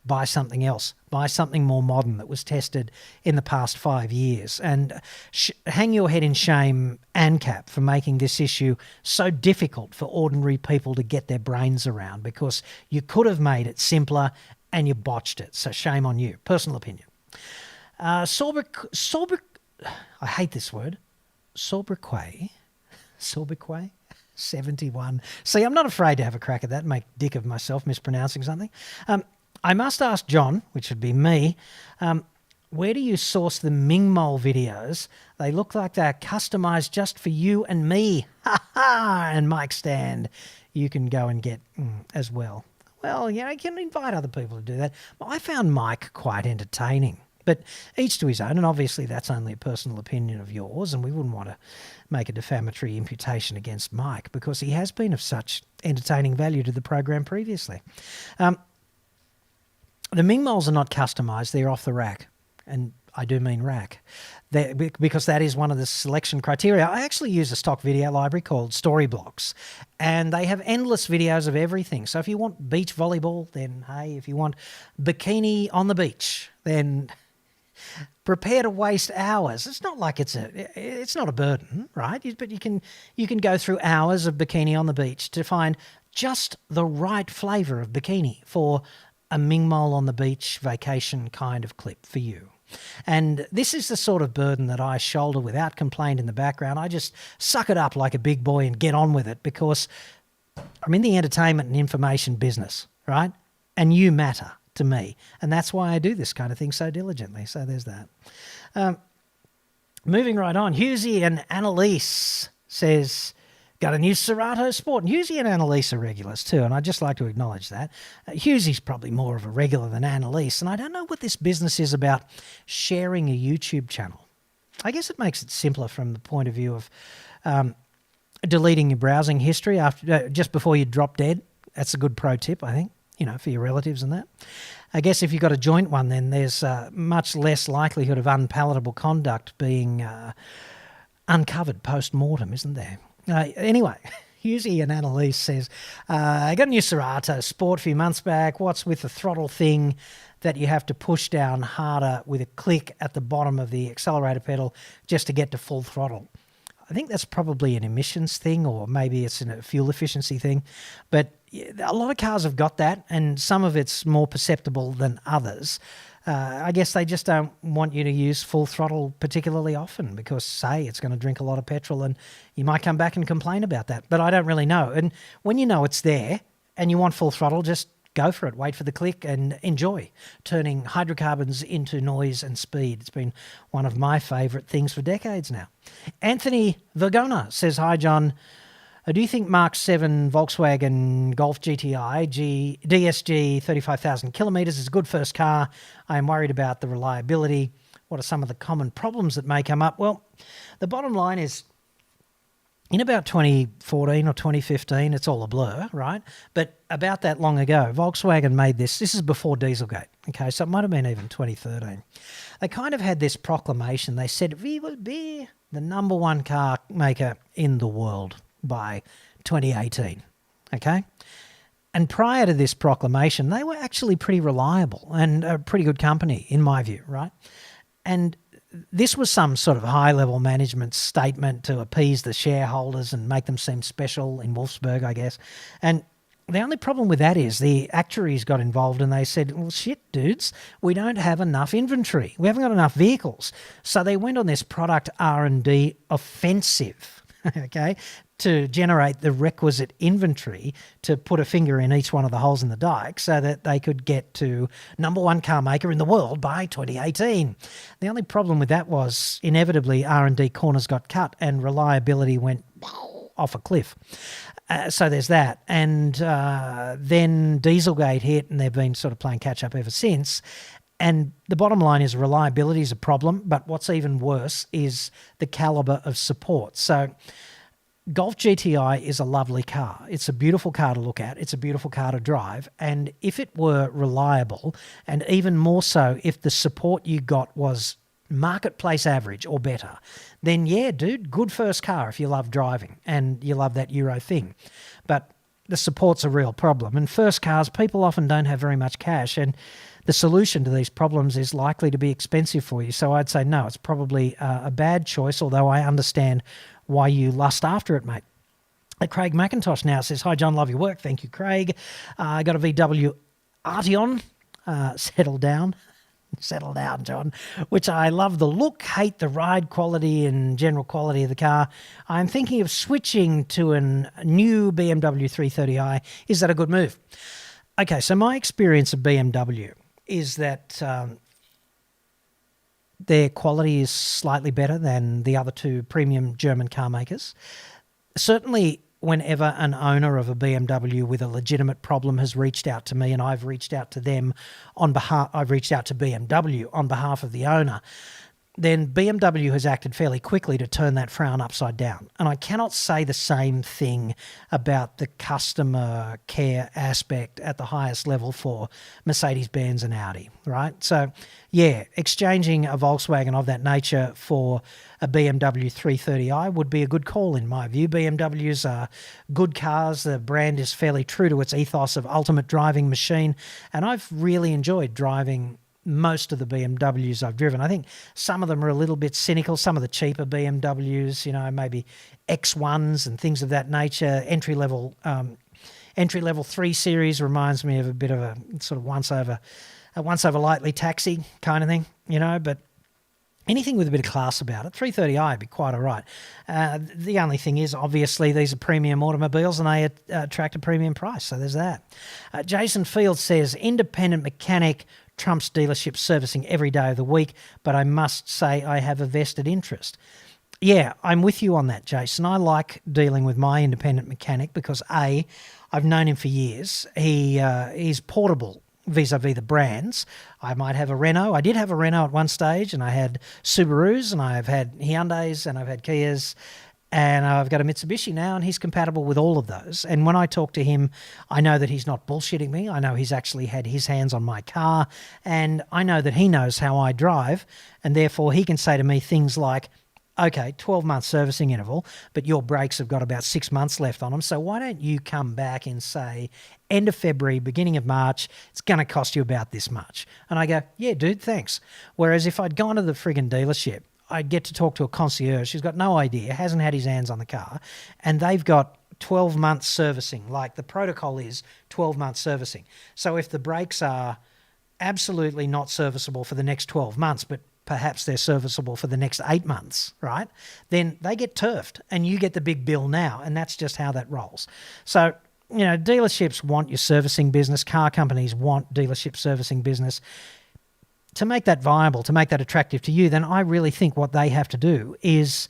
buy something else. Buy something more modern that was tested in the past 5 years. And hang your head in shame, ANCAP, for making this issue so difficult for ordinary people to get their brains around, because you could have made it simpler and you botched it. So shame on you. Personal opinion. I hate this word. Sobriquet 71. See, I'm not afraid to have a crack at that and make dick of myself mispronouncing something. I must ask John, which would be me, where do you source the Ming Mole videos? They look like they're customized just for you and me. Ha ha! And Mike Stand, you can go and get as well. Well, you can invite other people to do that. I found Mike quite entertaining. But each to his own, and obviously that's only a personal opinion of yours, and we wouldn't want to make a defamatory imputation against Mike because he has been of such entertaining value to the program previously. The Ming Moles are not customised, they're off the rack, and I do mean rack, because that is one of the selection criteria. I actually use a stock video library called Storyblocks, and they have endless videos of everything. So if you want beach volleyball, then hey. If you want bikini on the beach, then prepare to waste hours. It's not like it's not a burden, right? But you can go through hours of bikini on the beach to find just the right flavour of bikini for a Ming Mole on the beach vacation kind of clip for you. And this is the sort of burden that I shoulder without complaint in the background. I just suck it up like a big boy and get on with it because I'm in the entertainment and information business, right? And you matter to me. And that's why I do this kind of thing so diligently. So there's that. Moving right on, Husey and Annalise says, got a new Serato Sport. And Husey and Annalise are regulars too, and I'd just like to acknowledge that. Husey's probably more of a regular than Annalise, and I don't know what this business is about sharing a YouTube channel. I guess it makes it simpler from the point of view of deleting your browsing history after just before you drop dead. That's a good pro tip, I think, for your relatives and that. I guess if you've got a joint one, then there's much less likelihood of unpalatable conduct being uncovered post-mortem, isn't there? Anyway, Husey and Annalise says, I got a new Serato Sport a few months back. What's with the throttle thing that you have to push down harder with a click at the bottom of the accelerator pedal just to get to full throttle? I think that's probably an emissions thing, or maybe it's a fuel efficiency thing. But a lot of cars have got that, and some of it's more perceptible than others. I guess they just don't want you to use full throttle particularly often because, say, it's going to drink a lot of petrol and you might come back and complain about that. But I don't really know. And when you know it's there and you want full throttle, just go for it. Wait for the click and enjoy turning hydrocarbons into noise and speed. It's been one of my favourite things for decades now. Anthony Vergona says, hi, John. Do you think Mark 7 Volkswagen Golf GTI DSG 35,000 kilometres is a good first car? I am worried about the reliability. What are some of the common problems that may come up? Well, the bottom line is, in about 2014 or 2015, it's all a blur, right? But about that long ago, Volkswagen made this is before Dieselgate, okay? So it might have been even 2013. They kind of had this proclamation. They said, we will be the number one car maker in the world by 2018, okay? And prior to this proclamation, they were actually pretty reliable and a pretty good company, in my view, right? And this was some sort of high-level management statement to appease the shareholders and make them seem special in Wolfsburg, I guess. And the only problem with that is the actuaries got involved and they said, well, shit, dudes, we don't have enough inventory. We haven't got enough vehicles. So they went on this product R&D offensive, okay, to generate the requisite inventory to put a finger in each one of the holes in the dike so that they could get to number one car maker in the world by 2018. The only problem with that was inevitably R&D corners got cut and reliability went off a cliff. So there's that. And then Dieselgate hit and they've been sort of playing catch up ever since. And the bottom line is reliability is a problem, but what's even worse is the caliber of support. So Golf GTI is a lovely car. It's a beautiful car to look at. It's a beautiful car to drive. And if it were reliable, and even more so if the support you got was marketplace average or better, then yeah, dude, good first car if you love driving and you love that Euro thing. But the support's a real problem. And first cars, people often don't have very much cash, and the solution to these problems is likely to be expensive for you. So I'd say no, it's probably a bad choice, although I understand why you lust after it, mate. Craig McIntosh now says, hi, John, love your work. Thank you, Craig. I got a VW Arteon. Settle down, John, which I love the look, hate the ride quality and general quality of the car. I'm thinking of switching to a new BMW 330i. Is that a good move? Okay, so my experience of BMW is that their quality is slightly better than the other two premium German car makers. Certainly, whenever an owner of a BMW with a legitimate problem has reached out to me and I've reached out to them I've reached out to BMW on behalf of the owner, then BMW has acted fairly quickly to turn that frown upside down. And I cannot say the same thing about the customer care aspect at the highest level for Mercedes-Benz and Audi, right? So, yeah, exchanging a Volkswagen of that nature for a BMW 330i would be a good call in my view. BMWs are good cars. The brand is fairly true to its ethos of ultimate driving machine. And I've really enjoyed driving most of the BMWs I've driven. I think some of them are a little bit cynical. Some of the cheaper BMWs, you know, maybe X1s and things of that nature. Entry-level 3 Series reminds me of a bit of a sort of once over lightly taxi kind of thing, you know, but anything with a bit of class about it, 330i would be quite all right. The only thing is, obviously, these are premium automobiles and they attract a premium price, so there's that. Jason Field says, independent mechanic trumps dealership servicing every day of the week, but I must say I have a vested interest. Yeah, I'm with you on that, Jason. I like dealing with my independent mechanic because, A, I've known him for years. He's portable vis-a-vis the brands. I might have a Renault. I did have a Renault at one stage, and I had Subarus, and I've had Hyundais, and I've had Kias, and I've got a Mitsubishi now, and he's compatible with all of those. And when I talk to him, I know that he's not bullshitting me. I know he's actually had his hands on my car, and I know that he knows how I drive, and therefore he can say to me things like, okay, 12-month servicing interval, but your brakes have got about 6 months left on them. So why don't you come back and say, end of February, beginning of March, it's going to cost you about this much. And I go, yeah, dude, thanks. Whereas if I'd gone to the friggin' dealership, I'd get to talk to a concierge who's got no idea, hasn't had his hands on the car, and they've got 12 months servicing. Like the protocol is 12 months servicing. So if the brakes are absolutely not serviceable for the next 12 months, but perhaps they're serviceable for the next 8 months, right? Then they get turfed and you get the big bill now, and that's just how that rolls. So, dealerships want your servicing business. Car companies want dealership servicing business. To make that viable, to make that attractive to you, then I really think what they have to do is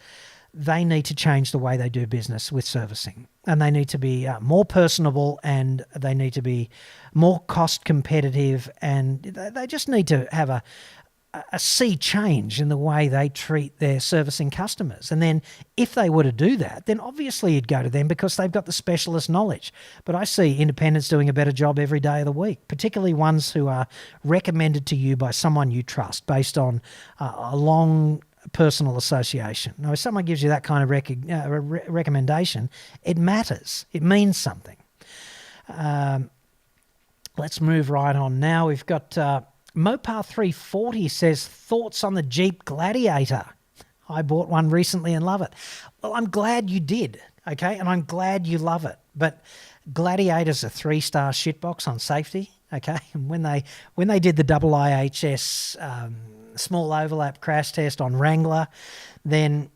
they need to change the way they do business with servicing. And they need to be more personable, and they need to be more cost competitive, and they just need to have a sea change in the way they treat their servicing customers. And then if they were to do that, then obviously you'd go to them because they've got the specialist knowledge. But I see independents doing a better job every day of the week, particularly ones who are recommended to you by someone you trust based on a long personal association. Now, if someone gives you that kind of recommendation, it matters. It means something. Let's move right on now. We've got Mopar 340 says, thoughts on the Jeep Gladiator? I bought one recently and love it. Well, I'm glad you did, okay? And I'm glad you love it. But Gladiator's a 3-star shitbox on safety, okay? And when they did the IIHS small overlap crash test on Wrangler, then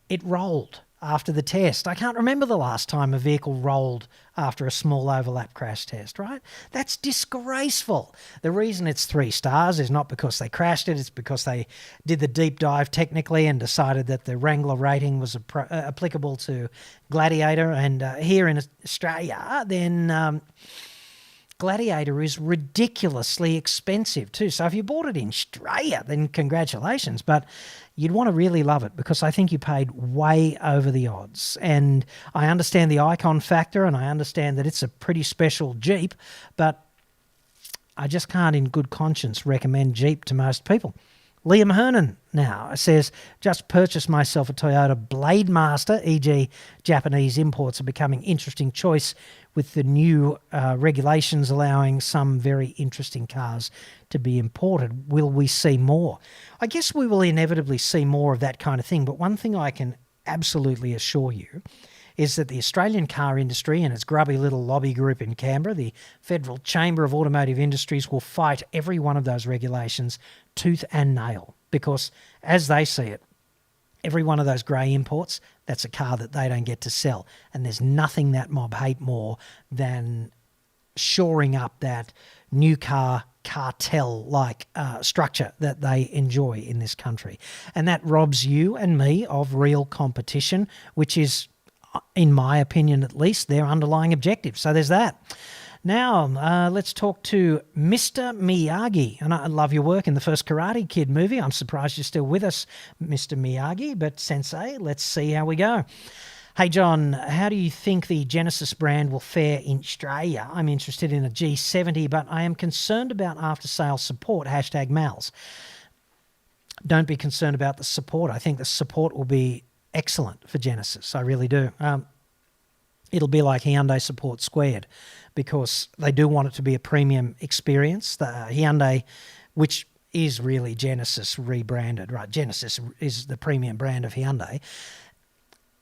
it rolled after the test. I can't remember the last time a vehicle rolled after a small overlap crash test, right? That's disgraceful. The reason it's 3 stars is not because they crashed it, it's because they did the deep dive technically and decided that the Wrangler rating was applicable to Gladiator. And here in Australia, then Gladiator is ridiculously expensive too. So if you bought it in Australia, then congratulations. But you'd want to really love it because I think you paid way over the odds. And I understand the icon factor, and I understand that it's a pretty special Jeep, but I just can't in good conscience recommend Jeep to most people. Liam Hernan now says, just purchased myself a Toyota Blademaster, e.g. Japanese imports are becoming interesting choice with the new regulations allowing some very interesting cars to be imported. Will we see more? I guess we will inevitably see more of that kind of thing, but one thing I can absolutely assure you is that the Australian car industry and its grubby little lobby group in Canberra, the Federal Chamber of Automotive Industries, will fight every one of those regulations tooth and nail because, as they see it, every one of those grey imports, that's a car that they don't get to sell. And there's nothing that mob hate more than shoring up that new car cartel-like structure that they enjoy in this country. And that robs you and me of real competition, which is, in my opinion at least, their underlying objective. So there's that. Now, let's talk to Mr. Miyagi. And I love your work in the first Karate Kid movie. I'm surprised you're still with us, Mr. Miyagi, but Sensei, let's see how we go. Hey, John, how do you think the Genesis brand will fare in Australia? I'm interested in a G70, but I am concerned about after-sales support, #Mals. Don't be concerned about the support. I think the support will be excellent for Genesis. I really do. It'll be like Hyundai support squared because they do want it to be a premium experience. The Hyundai, which is really Genesis rebranded, right? Genesis is the premium brand of Hyundai.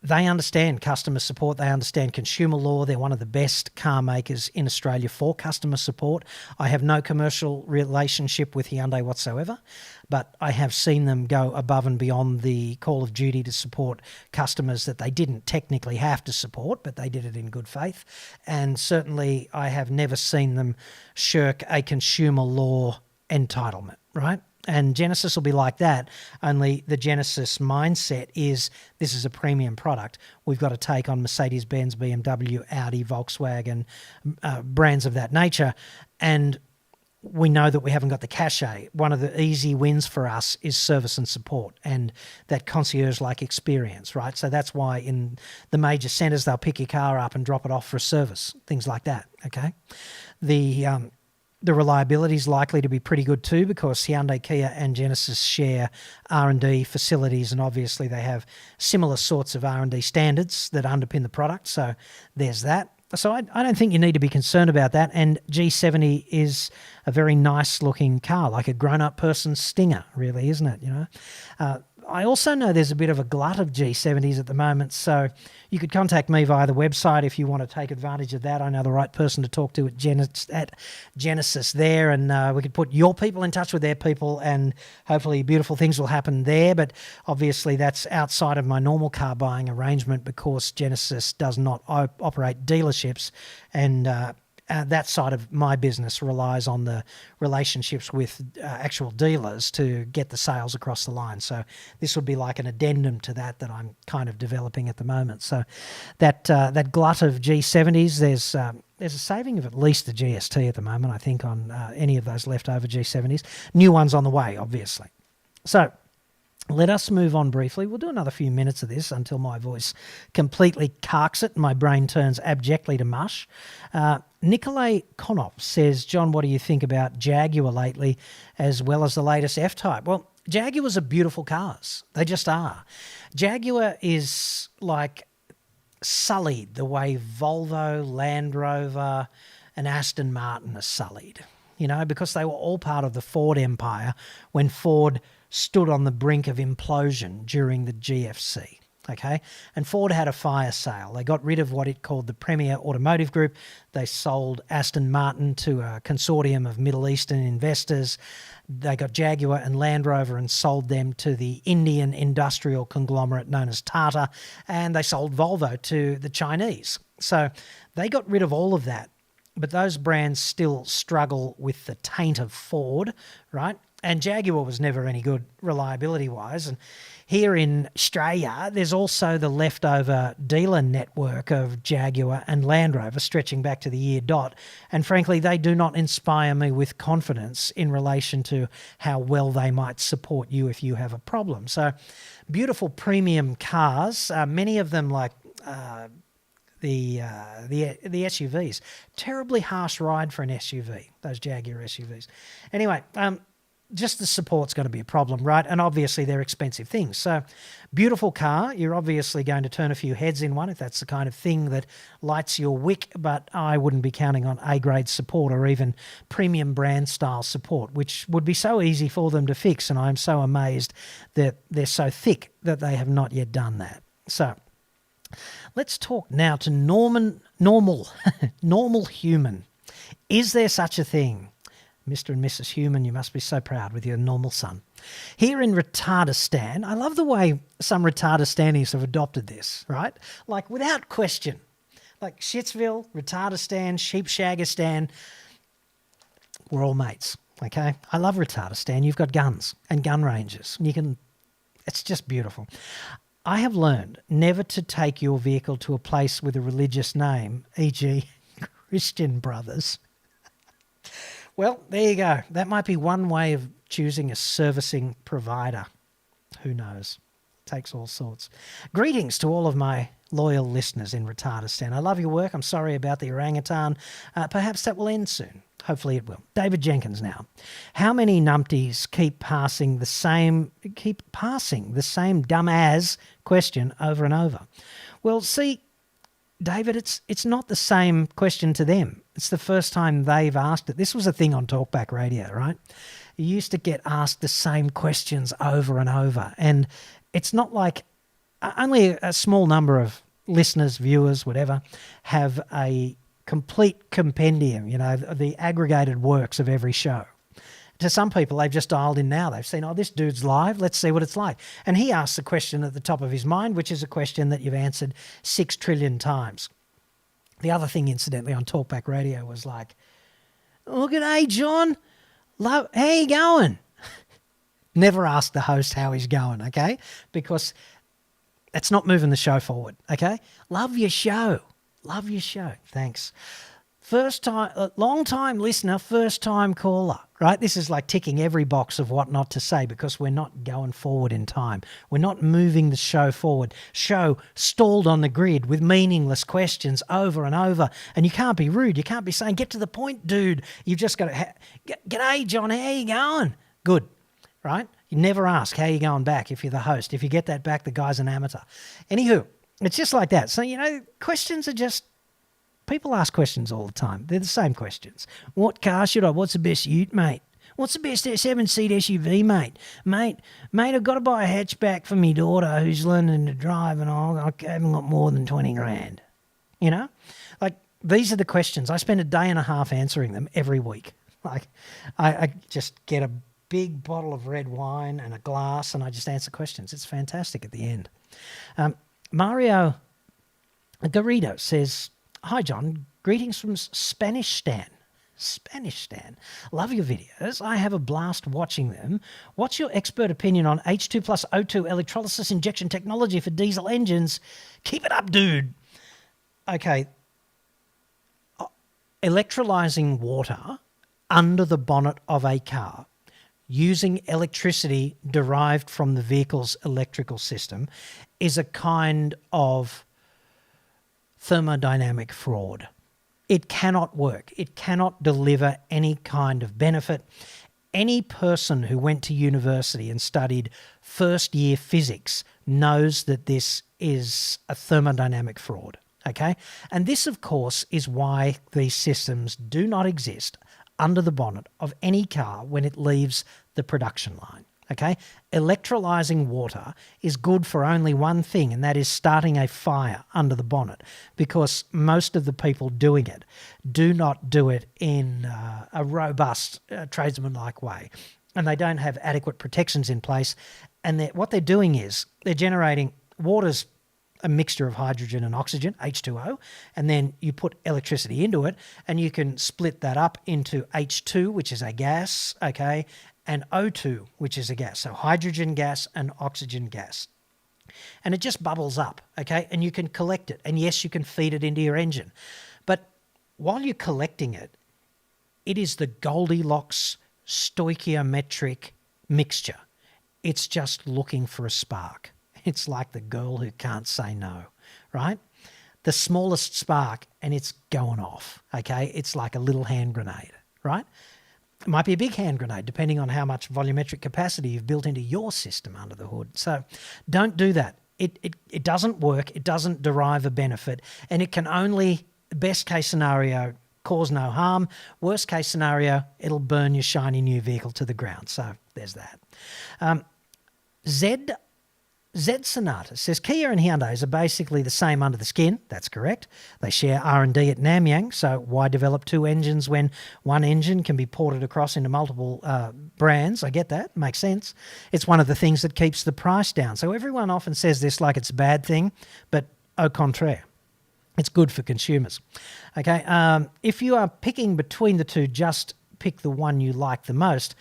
They understand customer support. They understand consumer law. They're one of the best car makers in Australia for customer support. I have no commercial relationship with Hyundai whatsoever, but I have seen them go above and beyond the call of duty to support customers that they didn't technically have to support, but they did it in good faith. And certainly I have never seen them shirk a consumer law entitlement, right? And Genesis will be like that, only the Genesis mindset is this is a premium product. We've got to take on Mercedes-Benz, BMW, Audi, Volkswagen, brands of that nature. And we know that we haven't got the cachet. One of the easy wins for us is service and support and that concierge-like experience, right? So that's why in the major centres, they'll pick your car up and drop it off for a service, things like that, okay? The The reliability is likely to be pretty good too, because Hyundai, Kia and Genesis share R&D facilities, and obviously they have similar sorts of R&D standards that underpin the product. So there's that. So I don't think you need to be concerned about that. And G70 is a very nice looking car, like a grown-up person's Stinger, really, isn't it? I also know there's a bit of a glut of G70s at the moment, so you could contact me via the website if you want to take advantage of that. I know the right person to talk to at Genesis there, and we could put your people in touch with their people, and hopefully beautiful things will happen there. But obviously that's outside of my normal car buying arrangement, because Genesis does not operate dealerships, and that side of my business relies on the relationships with actual dealers to get the sales across the line. So this would be like an addendum to that I'm kind of developing at the moment. So that glut of G70s, there's a saving of at least the GST at the moment, I think, on any of those leftover G70s. New ones on the way, obviously. So let us move on briefly. We'll do another few minutes of this until my voice completely carks it and my brain turns abjectly to mush. Nikolay Konop says, John, what do you think about Jaguar lately, as well as the latest F-Type? Well, Jaguars are beautiful cars. They just are. Jaguar is like sullied the way Volvo, Land Rover and Aston Martin are sullied, because they were all part of the Ford empire when Ford stood on the brink of implosion during the GFC, okay? And Ford had a fire sale. They got rid of what it called the Premier Automotive Group. They sold Aston Martin to a consortium of Middle Eastern investors. They got Jaguar and Land Rover and sold them to the Indian industrial conglomerate known as Tata, and they sold Volvo to the Chinese. So they got rid of all of that, but those brands still struggle with the taint of Ford, right? And Jaguar was never any good reliability-wise. And here in Australia, there's also the leftover dealer network of Jaguar and Land Rover stretching back to the year dot. And frankly, they do not inspire me with confidence in relation to how well they might support you if you have a problem. So beautiful premium cars, many of them like the SUVs. Terribly harsh ride for an SUV, those Jaguar SUVs. Anyway, just the support's going to be a problem, right? And obviously they're expensive things. So beautiful car. You're obviously going to turn a few heads in one if that's the kind of thing that lights your wick, but I wouldn't be counting on A-grade support or even premium brand style support, which would be so easy for them to fix. And I'm so amazed that they're so thick that they have not yet done that. So let's talk now to normal human. Is there such a thing? Mr. and Mrs. Human, you must be so proud with your normal son. Here in Retardistan, I love the way some Retardistanis have adopted this, right? Like without question. Like Shitsville, Retardistan, Sheepshagistan, we're all mates, okay? I love Retardistan. You've got guns and gun ranges. It's just beautiful. I have learned never to take your vehicle to a place with a religious name, e.g. Christian Brothers. Well, there you go. That might be one way of choosing a servicing provider. Who knows? Takes all sorts. Greetings to all of my loyal listeners in Retardistan. I love your work. I'm sorry about the orangutan. Perhaps that will end soon. Hopefully it will. David Jenkins now. How many numpties keep passing the same dumb-as question over and over? Well, see, David, it's not the same question to them. It's the first time they've asked it. This was a thing on Talkback Radio, right? You used to get asked the same questions over and over. And it's not like only a small number of listeners, viewers, whatever, have a complete compendium, the aggregated works of every show. To some people, they've just dialed in now. They've seen, this dude's live. Let's see what it's like. And he asks a question at the top of his mind, which is a question that you've answered 6 trillion times. The other thing, incidentally, on Talkback Radio was like, look at, hey, John, how you going? Never ask the host how he's going, okay? Because it's not moving the show forward, okay? Love your show. Love your show. Thanks. First time, long time listener, first time caller, right? This is like ticking every box of what not to say because we're not going forward in time. We're not moving the show forward. Show stalled on the grid with meaningless questions over and over. And you can't be rude. You can't be saying, get to the point, dude. You've just got to, g'day, John, how you going? Good, right? You never ask how you going back if you're the host. If you get that back, the guy's an amateur. Anywho, it's just like that. So, questions are just, people ask questions all the time. They're the same questions. What car should I? What's the best ute, mate? What's the best 7-seat SUV, mate? Mate, I've got to buy a hatchback for my daughter who's learning to drive and I haven't got more than 20 grand. Like, these are the questions. I spend a day and a half answering them every week. Like, I just get a big bottle of red wine and a glass and I just answer questions. It's fantastic at the end. Mario Garrido says, hi, John. Greetings from Spanish Stan. Love your videos. I have a blast watching them. What's your expert opinion on H2 plus O2 electrolysis injection technology for diesel engines? Keep it up, dude. Okay. Electrolyzing water under the bonnet of a car using electricity derived from the vehicle's electrical system is a kind of thermodynamic fraud. It cannot work. It cannot deliver any kind of benefit. Any person who went to university and studied first-year physics knows that this is a thermodynamic fraud, okay? And this, of course, is why these systems do not exist under the bonnet of any car when it leaves the production line. Okay, electrolyzing water is good for only one thing, and that is starting a fire under the bonnet, because most of the people doing it do not do it in a robust, tradesman-like way, and they don't have adequate protections in place. And what they're doing is they're generating water's a mixture of hydrogen and oxygen, H2O, and then you put electricity into it, and you can split that up into H2, which is a gas, okay, and O2, which is a gas. So hydrogen gas and oxygen gas. And it just bubbles up, okay, and you can collect it. And yes, you can feed it into your engine. But while you're collecting it, it is the Goldilocks stoichiometric mixture. It's just looking for a spark. It's like the girl who can't say no, right? The smallest spark and it's going off, okay? It's like a little hand grenade, right? It might be a big hand grenade depending on how much volumetric capacity you've built into your system under the hood. So don't do that. It doesn't work. It doesn't derive a benefit, and it can only, best case scenario, cause no harm. Worst case scenario, it'll burn your shiny new vehicle to the ground. So there's that. Z Sonata says, Kia and Hyundai are basically the same under the skin. That's correct. They share R&D at Namyang, so why develop two engines when one engine can be ported across into multiple brands? I get that. Makes sense. It's one of the things that keeps the price down. So everyone often says this like it's a bad thing, but au contraire. It's good for consumers. Okay, if you are picking between the two, just pick the one you like the most.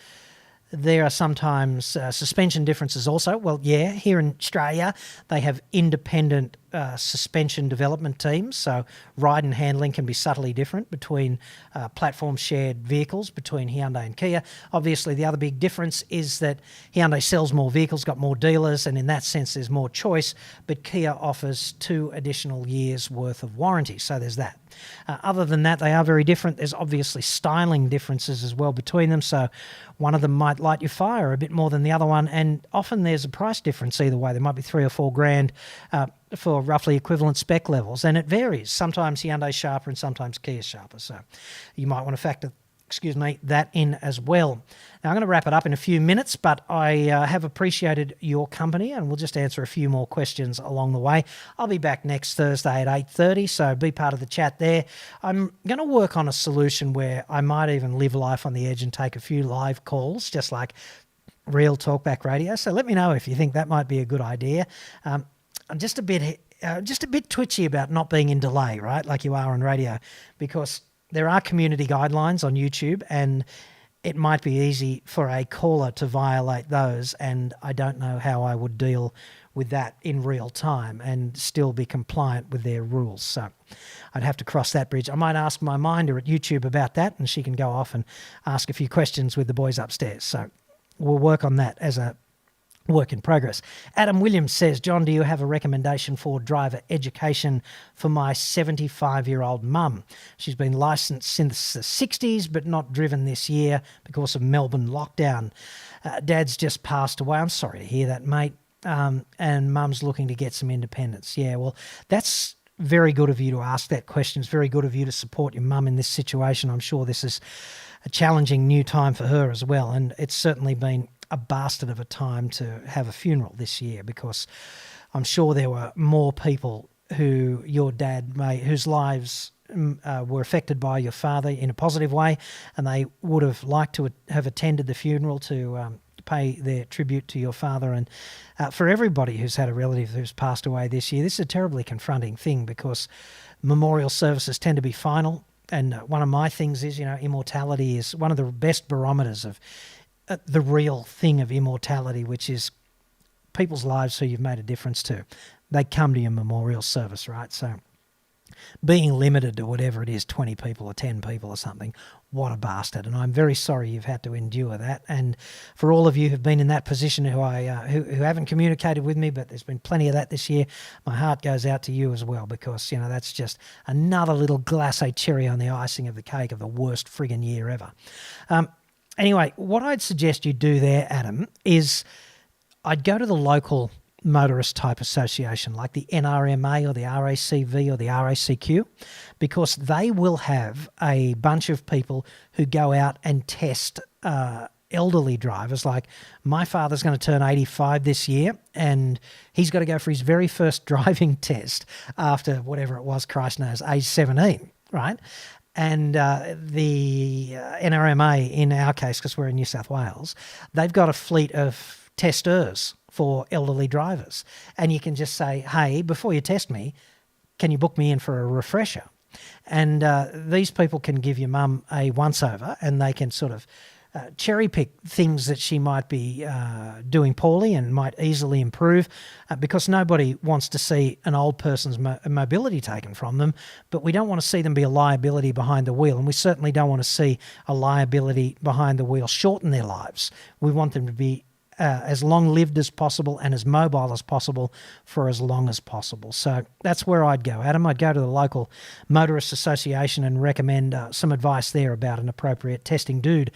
There are sometimes suspension differences also. Well, yeah, here in Australia, they have independent suspension development teams, so ride and handling can be subtly different between platform-shared vehicles, between Hyundai and Kia. Obviously, the other big difference is that Hyundai sells more vehicles, got more dealers, and in that sense, there's more choice, but Kia offers 2 additional years' worth of warranty, so there's that. Other than that, they are very different. There's obviously styling differences as well between them, so one of them might light your fire a bit more than the other one, and often there's a price difference either way. There might be 3 or 4 grand for roughly equivalent spec levels, and it varies. Sometimes Hyundai's sharper and sometimes Kia's sharper, so you might want to factor that in as well. Now, I'm going to wrap it up in a few minutes, but I have appreciated your company, and we'll just answer a few more questions along the way. I'll be back next Thursday at 8:30, so be part of the chat there. I'm going to work on a solution where I might even live life on the edge and take a few live calls, just like real talkback radio. So let me know if you think that might be a good idea. I'm just a bit twitchy about not being in delay, right, like you are on radio, because there are community guidelines on YouTube, and it might be easy for a caller to violate those, and I don't know how I would deal with that in real time and still be compliant with their rules. So I'd have to cross that bridge. I might ask my minder at YouTube about that, and she can go off and ask a few questions with the boys upstairs. So we'll work on that as a work in progress. Adam Williams says, John, do you have a recommendation for driver education for my 75-year-old mum? She's been licensed since the 60s, but not driven this year because of Melbourne lockdown. Dad's just passed away. I'm sorry to hear that, mate. And mum's looking to get some independence. Yeah, well, that's very good of you to ask that question. It's very good of you to support your mum in this situation. I'm sure this is a challenging new time for her as well, and it's certainly been a bastard of a time to have a funeral this year, because I'm sure there were more people who your dad whose lives were affected by your father in a positive way, and they would have liked to have attended the funeral to pay their tribute to your father. And for everybody who's had a relative who's passed away this year, this is a terribly confronting thing, because memorial services tend to be final. And one of my things is, immortality is one of the best barometers of the real thing of immortality, which is people's lives who you've made a difference to. They come to your memorial service, right? So being limited to whatever it is, 20 people or 10 people or something, what a bastard. And I'm very sorry you've had to endure that. And for all of you who've been in that position who haven't communicated with me, but there's been plenty of that this year, my heart goes out to you as well, because, that's just another little glacé cherry on the icing of the cake of the worst friggin' year ever. Anyway, what I'd suggest you do there, Adam, is I'd go to the local motorist type association like the NRMA or the RACV or the RACQ, because they will have a bunch of people who go out and test elderly drivers. Like, my father's going to turn 85 this year, and he's got to go for his very first driving test after whatever it was, Christ knows, age 17, right? And the NRMA, in our case, because we're in New South Wales, they've got a fleet of testers for elderly drivers. And you can just say, hey, before you test me, can you book me in for a refresher? And these people can give your mum a once-over, and they can sort of cherry-pick things that she might be doing poorly and might easily improve, because nobody wants to see an old person's mobility taken from them, but we don't want to see them be a liability behind the wheel, and we certainly don't want to see a liability behind the wheel shorten their lives. We want them to be as long-lived as possible and as mobile as possible for as long as possible. So that's where I'd go, Adam. I'd go to the local motorist association and recommend some advice there about an appropriate testing dude.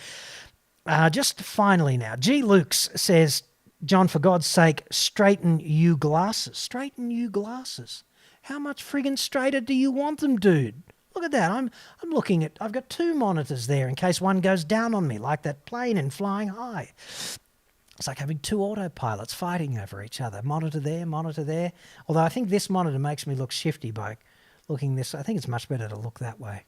Just finally now, G. Lukes says, John, for God's sake, straighten you glasses. Straighten you glasses. How much friggin' straighter do you want them, dude? Look at that. I'm looking at, I've got two monitors there in case one goes down on me, like that plane in Flying High. It's like having two autopilots fighting over each other. Monitor there, monitor there. Although I think this monitor makes me look shifty by looking this. I think it's much better to look that way.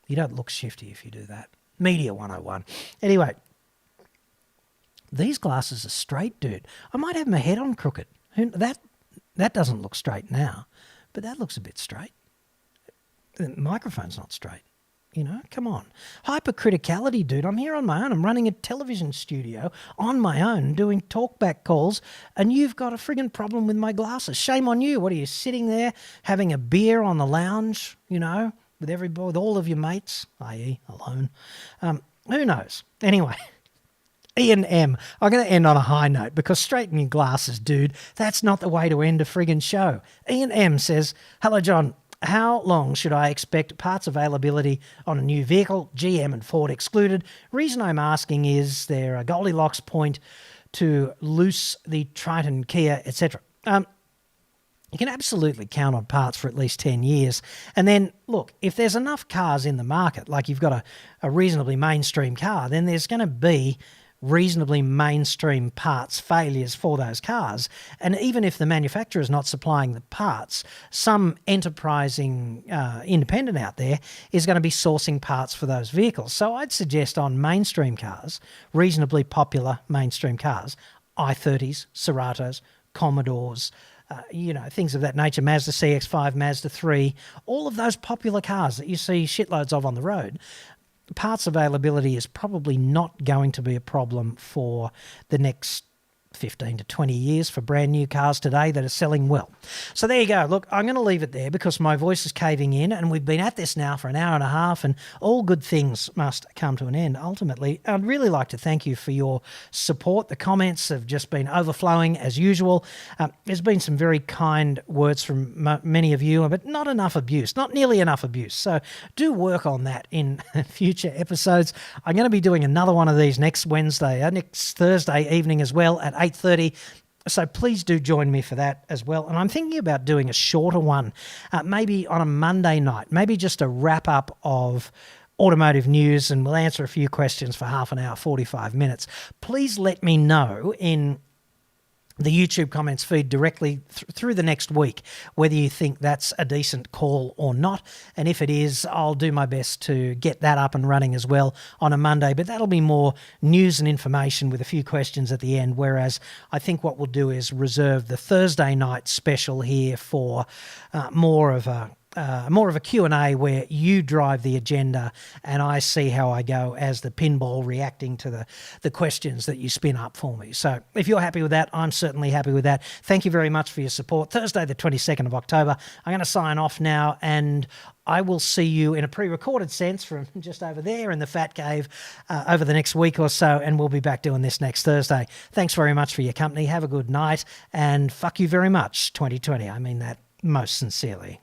You don't look shifty if you do that. Media 101. Anyway, these glasses are straight, dude. I might have my head on crooked. That doesn't look straight now, but that looks a bit straight. The microphone's not straight. Come on. Hypercriticality, dude. I'm here on my own. I'm running a television studio on my own, doing talkback calls, and you've got a friggin' problem with my glasses. Shame on you. What are you, sitting there having a beer on the lounge, with everybody, with all of your mates, i.e. alone? Who knows? Anyway, Ian M. I'm going to end on a high note, because straighten your glasses, dude. That's not the way to end a friggin' show. Ian M. says, hello, John. How long should I expect parts availability on a new vehicle, GM and Ford excluded? Reason I'm asking is there a Goldilocks point to loose the Triton, Kia, etc.? You can absolutely count on parts for at least 10 years. And then, look, if there's enough cars in the market, like you've got a reasonably mainstream car, then there's going to be reasonably mainstream parts failures for those cars. And even if the manufacturer is not supplying the parts, some enterprising independent out there is going to be sourcing parts for those vehicles. So I'd suggest on mainstream cars, reasonably popular mainstream cars, i30s, Ceratos, Commodores, things of that nature, Mazda CX-5, Mazda 3, all of those popular cars that you see shitloads of on the road, parts availability is probably not going to be a problem for the next 15 to 20 years for brand new cars today that are selling well. So there you go. Look, I'm going to leave it there because my voice is caving in and we've been at this now for an hour and a half, and all good things must come to an end ultimately. I'd really like to thank you for your support. The comments have just been overflowing as usual. There's been some very kind words from many of you, but not enough abuse, not nearly enough abuse. So do work on that in future episodes. I'm going to be doing another one of these next Thursday evening as well at 8:30. So please do join me for that as well. And I'm thinking about doing a shorter one, maybe on a Monday night, maybe just a wrap up of automotive news, and we'll answer a few questions for half an hour, 45 minutes. Please let me know in the YouTube comments feed directly through the next week whether you think that's a decent call or not. And if it is, I'll do my best to get that up and running as well on a Monday. But that'll be more news and information with a few questions at the end, whereas I think what we'll do is reserve the Thursday night special here for more of a Q&A where you drive the agenda and I see how I go as the pinball reacting to the questions that you spin up for me. So if you're happy with that, I'm certainly happy with that. Thank you very much for your support. Thursday, the 22nd of October. I'm going to sign off now, and I will see you in a pre-recorded sense from just over there in the Fat Cave over the next week or so, and we'll be back doing this next Thursday. Thanks very much for your company. Have a good night, and fuck you very much, 2020. I mean that most sincerely.